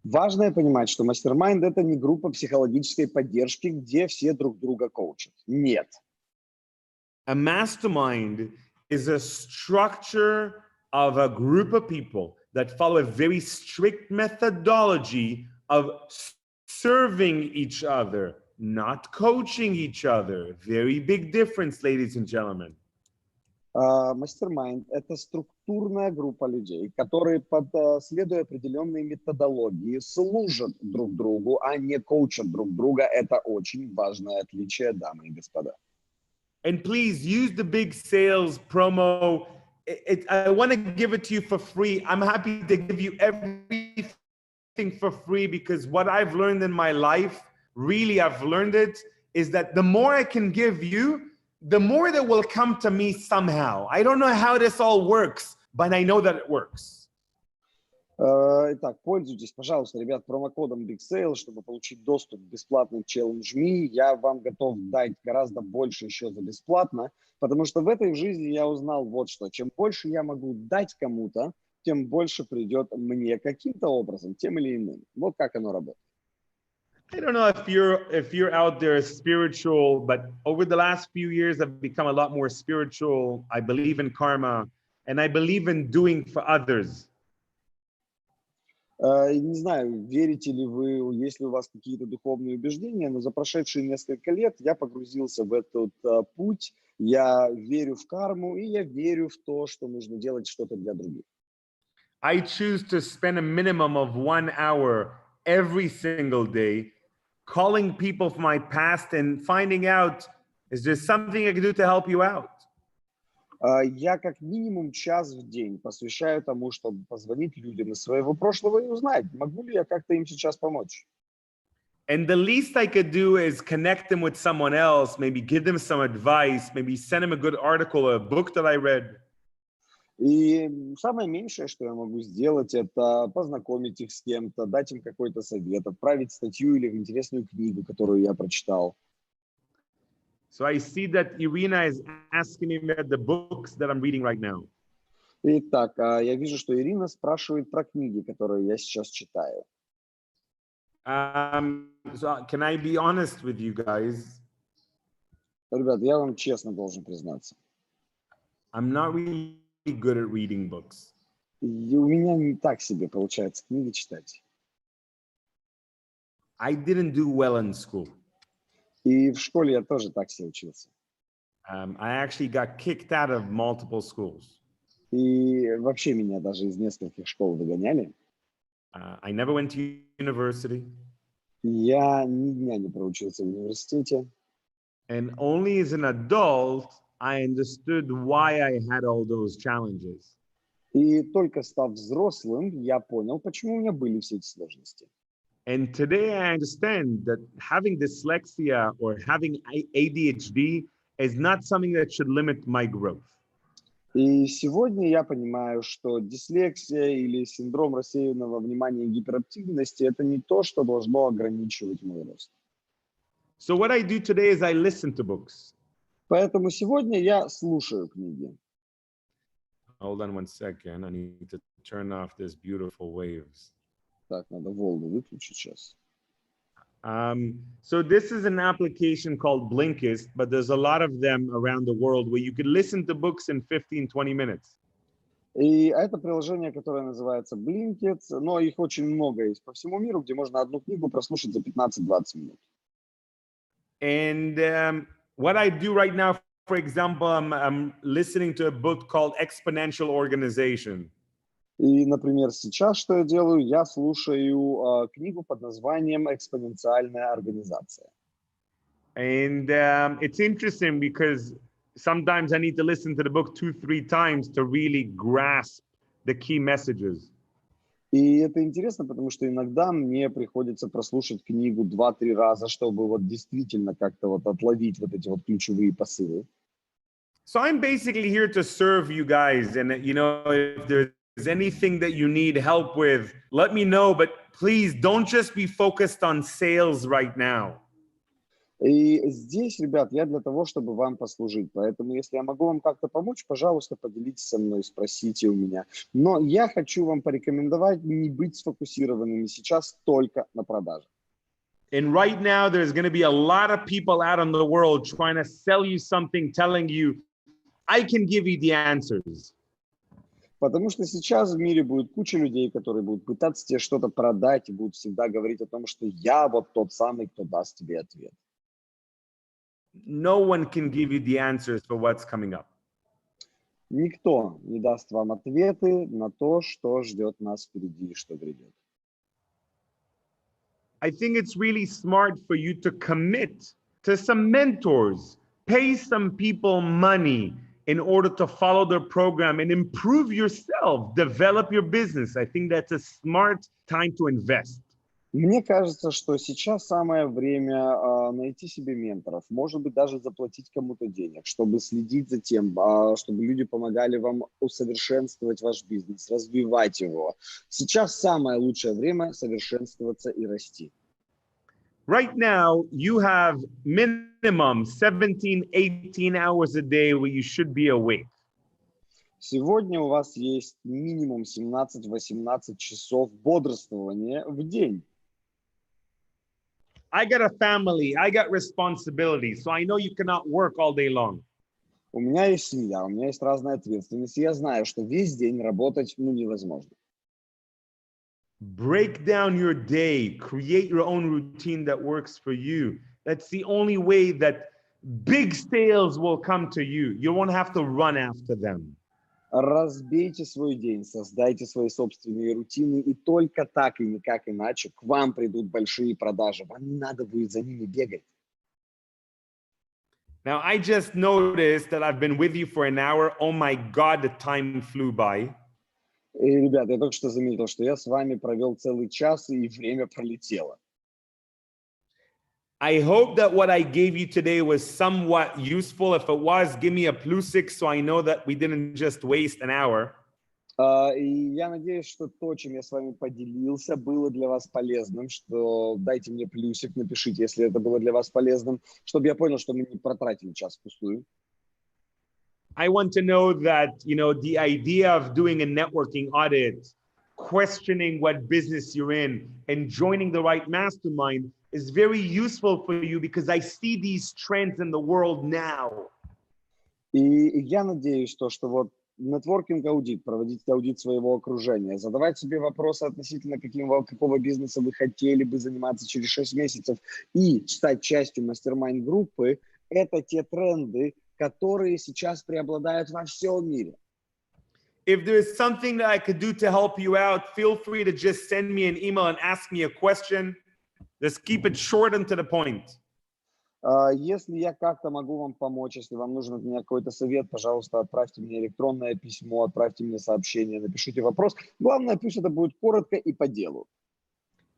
Важно понимать, что мастер-майнд – это не группа психологической поддержки, где все друг друга коучат. Нет. A mastermind is a structure of a group of people that follow a very strict methodology of serving each other, not coaching each other. Very big difference, ladies and gentlemen. Мастер-майнд – это структурная группа людей, которые, следуя определенной методологии, служат друг другу, а не коучат друг друга. Это очень важное отличие, дамы и господа. And please use the big sales promo. I want to give it to you for free. I'm happy to give you everything for free because what I've learned in my life, really I've learned it, is that the more I can give you, the more that will come to me somehow. I don't know how this all works, but I know that it works. Итак, пользуйтесь, пожалуйста, ребят, промокодом Big Sale, чтобы получить доступ к бесплатной Challenge Me. Я вам готов дать гораздо больше еще за бесплатно, потому что в этой жизни я узнал вот что. Чем больше я могу дать кому-то, тем больше придет мне каким-то образом, тем или иным. Вот как оно работает. I don't know if you're out there spiritual, but over the last few years, I've become a lot more spiritual. I believe in karma, and I believe in doing for others. Не знаю, верите ли вы, есть ли у вас какие-то духовные убеждения, но за прошедшие несколько лет я погрузился в этот путь, я верю в карму, и я верю в то, что нужно делать что-то для других. I choose to spend a minimum of 1 hour every single day calling people from my past and finding out, is there something I can do to help you out? Я как минимум час в день посвящаю тому, чтобы позвонить людям из своего прошлого и узнать, могу ли я как-то им сейчас помочь. And the least I could do is connect them with someone else, maybe give them some advice, maybe send them a good article or a book that I read. И самое меньшее, что я могу сделать, это познакомить их с кем-то, дать им какой-то совет, отправить статью или интересную книгу, которую я прочитал. So I see that Irina is asking me about the books that I'm reading right now. Итак, я вижу, что Ирина спрашивает про книги, которые я сейчас читаю. So can I be honest with you guys? Ребят, я вам честно должен признаться. I'm not really good at reading books. И у меня не так себе получается книги читать. I didn't do well in school. И в школе я тоже так себе учился. I actually got kicked out of multiple schools. И вообще меня даже из нескольких школ выгоняли. I never went to university. Я ни дня не проучился в университете. And only as an adult, I understood why I had all those challenges. И только став взрослым, я понял, почему у меня были все эти сложности. And today I understand that having dyslexia or having ADHD is not something that should limit my growth. И сегодня я понимаю, что дислексия или синдром рассеянного внимания и гиперактивности – это не то, что должно ограничивать мой рост. So what I do today is I listen to books. Поэтому сегодня я слушаю книги. Hold on 1 second. I need to turn off this beautiful waves. Так, надо волну выключить сейчас. So this is an application called Blinkist, but there's a lot of them around the world where you can listen to books in 15-20 minutes. И это приложение, которое называется Blinkist, но их очень много есть по всему миру, где можно одну книгу прослушать за 15-20 минут. And what I do right now, for example, I'm listening to a book called Exponential Organization. И, например, сейчас что я делаю? Я слушаю книгу под названием «Экспоненциальная организация». And it's interesting because sometimes I need to listen to the book 2-3 times to really grasp the key messages. И это интересно, потому что иногда мне приходится прослушать книгу 2-3 раза, чтобы вот действительно как-то вот отловить вот эти вот ключевые посылы. So I'm basically here to serve you guys. And, you know, if there's anything that you need help with, let me know. But please don't just be focused on sales right now. И здесь, ребят, я для того, чтобы вам послужить. Поэтому, если я могу вам как-то помочь, пожалуйста, поделитесь со мной, спросите у меня. Но я хочу вам порекомендовать не быть сфокусированными сейчас только на продаже. And right now, there's going to be a lot of people out in the world trying to sell you something, telling you, I can give you the answers. Потому что сейчас в мире будет куча людей, которые будут пытаться тебе что-то продать и будут всегда говорить о том, что я вот тот самый, кто даст тебе ответ. No one can give you the answers for what's coming up. Никто не даст вам ответы на то, что ждет нас впереди и что грядет. I think it's really smart for you to commit to some mentors, pay some people money in order to follow their program and improve yourself, develop your business. I think that's a smart time to invest. Мне кажется, что сейчас самое время найти себе менторов, может быть, даже заплатить кому-то денег, чтобы следить за тем, чтобы люди помогали вам усовершенствовать ваш бизнес, развивать его. Сейчас самое лучшее время совершенствоваться и расти. Right now, you have minimum 17-18 hours a day where you should be awake. Сегодня у вас есть минимум 17-18 часов бодрствования в день. I got a family, I got responsibilities, so I know you cannot work all day long. У меня есть семья, у меня есть разная ответственность, и я знаю, что весь день работать невозможно. Break down your day, create your own routine that works for you. That's the only way that big sales will come to you. You won't have to run after them. Разбейте свой день, создайте свои собственные рутины, и только так и никак иначе к вам придут большие продажи. Вам не надо будет за ними бегать. Now, I just noticed that I've been with you for an hour. Oh my God, the time flew by. И, ребята, я только что заметил, что я с вами провел целый час, и время пролетело. I hope that what I gave you today was somewhat useful. If it was, give me a +6 so I know that we didn't just waste an hour. И я надеюсь, что то, чем я с вами поделился, было для вас полезным, что дайте мне плюсик, напишите, если это было для вас полезным, чтобы я понял, что мы не протратили час впустую. I want to know that, you know, the idea of doing a networking audit, questioning what business you're in, and joining the right mastermind is very useful for you because I see these trends in the world now. И я надеюсь, что вот нетворкинг-аудит, проводить аудит своего окружения, задавать себе вопросы относительно какого бизнеса вы хотели бы заниматься через 6 месяцев и стать частью мастер-майнд-группы, это те тренды, которые сейчас преобладают во всем мире. If there's something that I could do to help you out, feel free to just send me an email and ask me a question. Just keep it short and to the point. Если я как-то могу вам помочь, если вам нужен от меня какой-то совет, пожалуйста, отправьте мне электронное письмо, отправьте мне сообщение, напишите вопрос. Главное, пусть это будет коротко и по делу.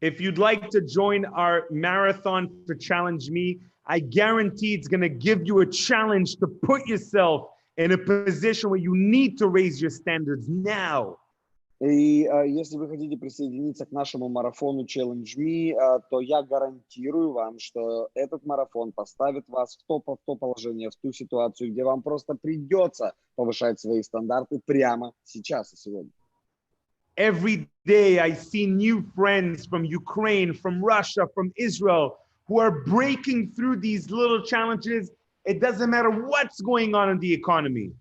If you'd like to join our marathon for Challenge Me, I guarantee it's going to give you a challenge to put yourself in a position where you need to raise your standards now. И если вы хотите присоединиться к нашему марафону Challenge Me, то я гарантирую вам, что этот марафон поставит вас в то положение, в ту ситуацию, где вам просто придется повышать свои стандарты прямо сейчас и сегодня. Every day I see new friends from Ukraine, from Russia, from Israel, who are breaking through these little challenges. It doesn't matter what's going on in the economy.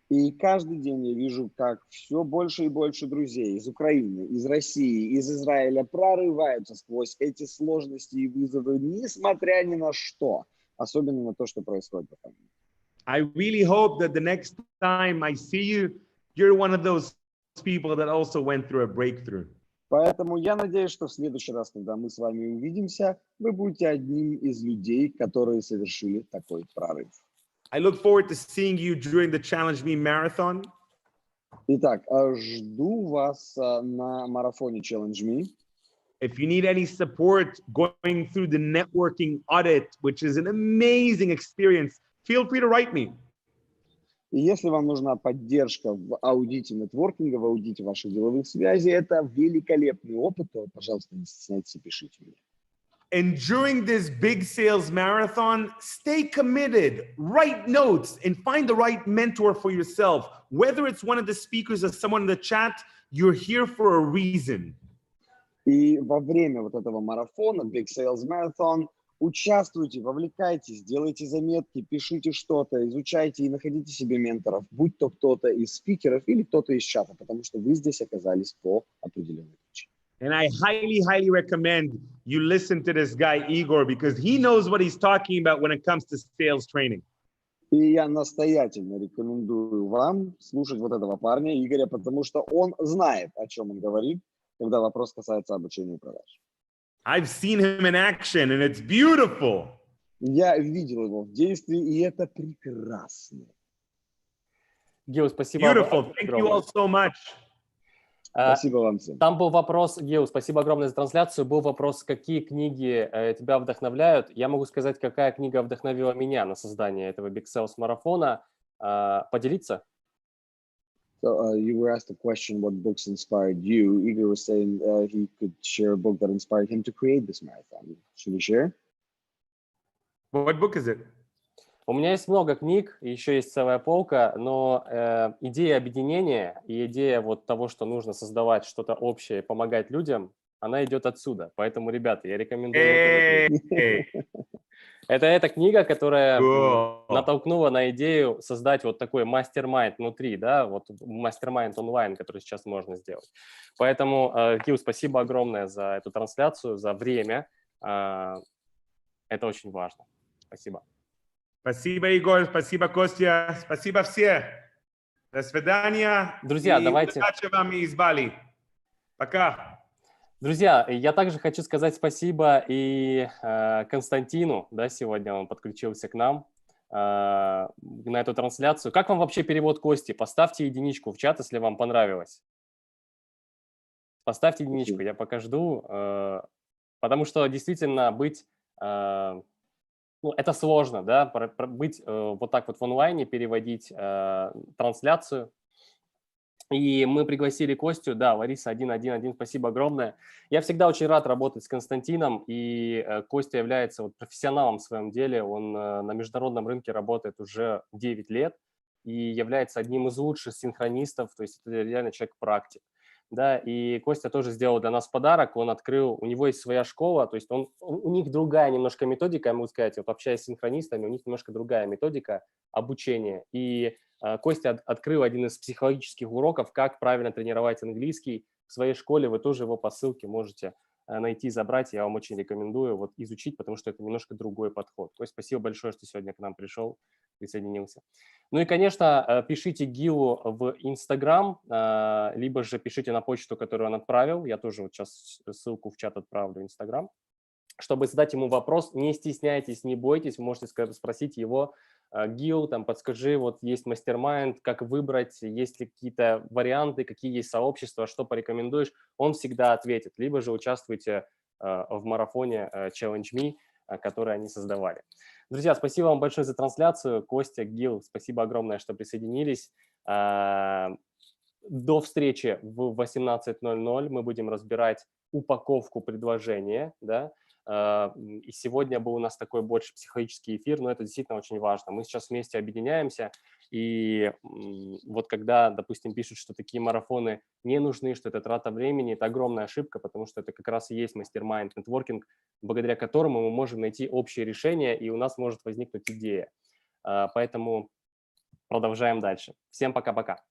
И каждый день я вижу, как все больше и больше друзей из Украины, из России, из Израиля прорываются сквозь эти сложности и вызовы, несмотря ни на что, особенно на то, что происходит в этом. I really hope that the next time I see you, you're one of those people that also went through a breakthrough. Поэтому я надеюсь, что в следующий раз, когда мы с вами увидимся, вы будете одним из людей, которые совершили такой прорыв. I look forward to seeing you during the Challenge Me marathon. Итак, жду вас на марафоне Challenge Me. If you need any support going through the networking audit, which is an amazing experience, feel free to write me. И если вам нужна поддержка в аудите нетворкинга, в аудите ваших деловых связей, это великолепный опыт, то, пожалуйста, не стесняйтесь и пишите мне. And during this big sales marathon, stay committed, write notes, and find the right mentor for yourself. Whether it's one of the speakers or someone in the chat, you're here for a reason. И во время вот этого марафона, Big Sales Marathon, участвуйте, вовлекайтесь, делайте заметки, пишите что-то, изучайте и находите себе менторов, будь то кто-то из спикеров или кто-то из чата, потому что вы здесь оказались по определенной причине. And I highly, highly recommend you listen to this guy, Igor, because he knows what he's talking about when it comes to sales training. И я настоятельно рекомендую вам слушать вот этого парня, Игоря, потому что он знает, о чем он говорит, когда вопрос касается обучения и продаж. I've seen him in action, and it's beautiful. Я видел его в действии, и это прекрасно. Гил, спасибо. Beautiful. Thank you all so much. Спасибо вам всем. Там был вопрос, Гил, спасибо огромное за трансляцию. Был вопрос, какие книги тебя вдохновляют. Я могу сказать, какая книга вдохновила меня на создание этого Big Sales марафона. Поделиться? So you were asked a question, what books inspired you? Igor was saying he could share a book that inspired him to create this marathon. Should we share? What book is it? У меня есть много книг, еще есть целая полка, но идея объединения и идея вот того, что нужно создавать что-то общее, помогать людям, она идет отсюда. Поэтому, ребята, я рекомендую вот эту книгу. Это эта книга, которая натолкнула на идею создать вот такой мастер-майнд внутри, да, вот мастер-майнд онлайн, который сейчас можно сделать. Поэтому, Гил, спасибо огромное за эту трансляцию, за время. Это очень важно. Спасибо. Спасибо, Игорь. Спасибо, Костя. Спасибо все. До свидания. Друзья, давайте. Удачи вам из Бали. Пока. Друзья, я также хочу сказать спасибо и Константину, да, сегодня он подключился к нам на эту трансляцию. Как вам вообще перевод Кости? Поставьте единичку в чат, если вам понравилось. Поставьте единичку, я пока жду, потому что действительно быть, это сложно, да, быть вот так вот в онлайне, переводить трансляцию. И мы пригласили Костю, да, Лариса 111, спасибо огромное. Я всегда очень рад работать с Константином, и Костя является вот профессионалом в своем деле. Он на международном рынке работает уже 9 лет и является одним из лучших синхронистов, то есть это реально человек-практик. Да, и Костя тоже сделал для нас подарок, он открыл, у него есть своя школа, то есть у них другая немножко методика, я могу сказать, вот общаясь с синхронистами, у них немножко другая методика обучения. И Костя открыл один из психологических уроков, как правильно тренировать английский в своей школе. Вы тоже его по ссылке можете найти, забрать. Я вам очень рекомендую вот изучить, потому что это немножко другой подход. Кость, спасибо большое, что сегодня к нам пришел, присоединился. Ну и, конечно, пишите Гилу в Инстаграм, либо же пишите на почту, которую он отправил. Я тоже вот сейчас ссылку в чат отправлю в Инстаграм. Чтобы задать ему вопрос, не стесняйтесь, не бойтесь, вы можете спросить его: Гил, там, подскажи, вот есть мастер-майнд, как выбрать, есть ли какие-то варианты, какие есть сообщества, что порекомендуешь, он всегда ответит. Либо же участвуйте в марафоне Challenge Me, который они создавали. Друзья, спасибо вам большое за трансляцию. Костя, Гил, спасибо огромное, что присоединились. До встречи в 18:00. Мы будем разбирать упаковку предложения, да. И сегодня был у нас такой больше психологический эфир, но это действительно очень важно. Мы сейчас вместе объединяемся, и вот когда, допустим, пишут, что такие марафоны не нужны, что это трата времени, это огромная ошибка, потому что это как раз и есть мастер-майнд нетворкинг, благодаря которому мы можем найти общее решение, и у нас может возникнуть идея. Поэтому продолжаем дальше. Всем пока-пока.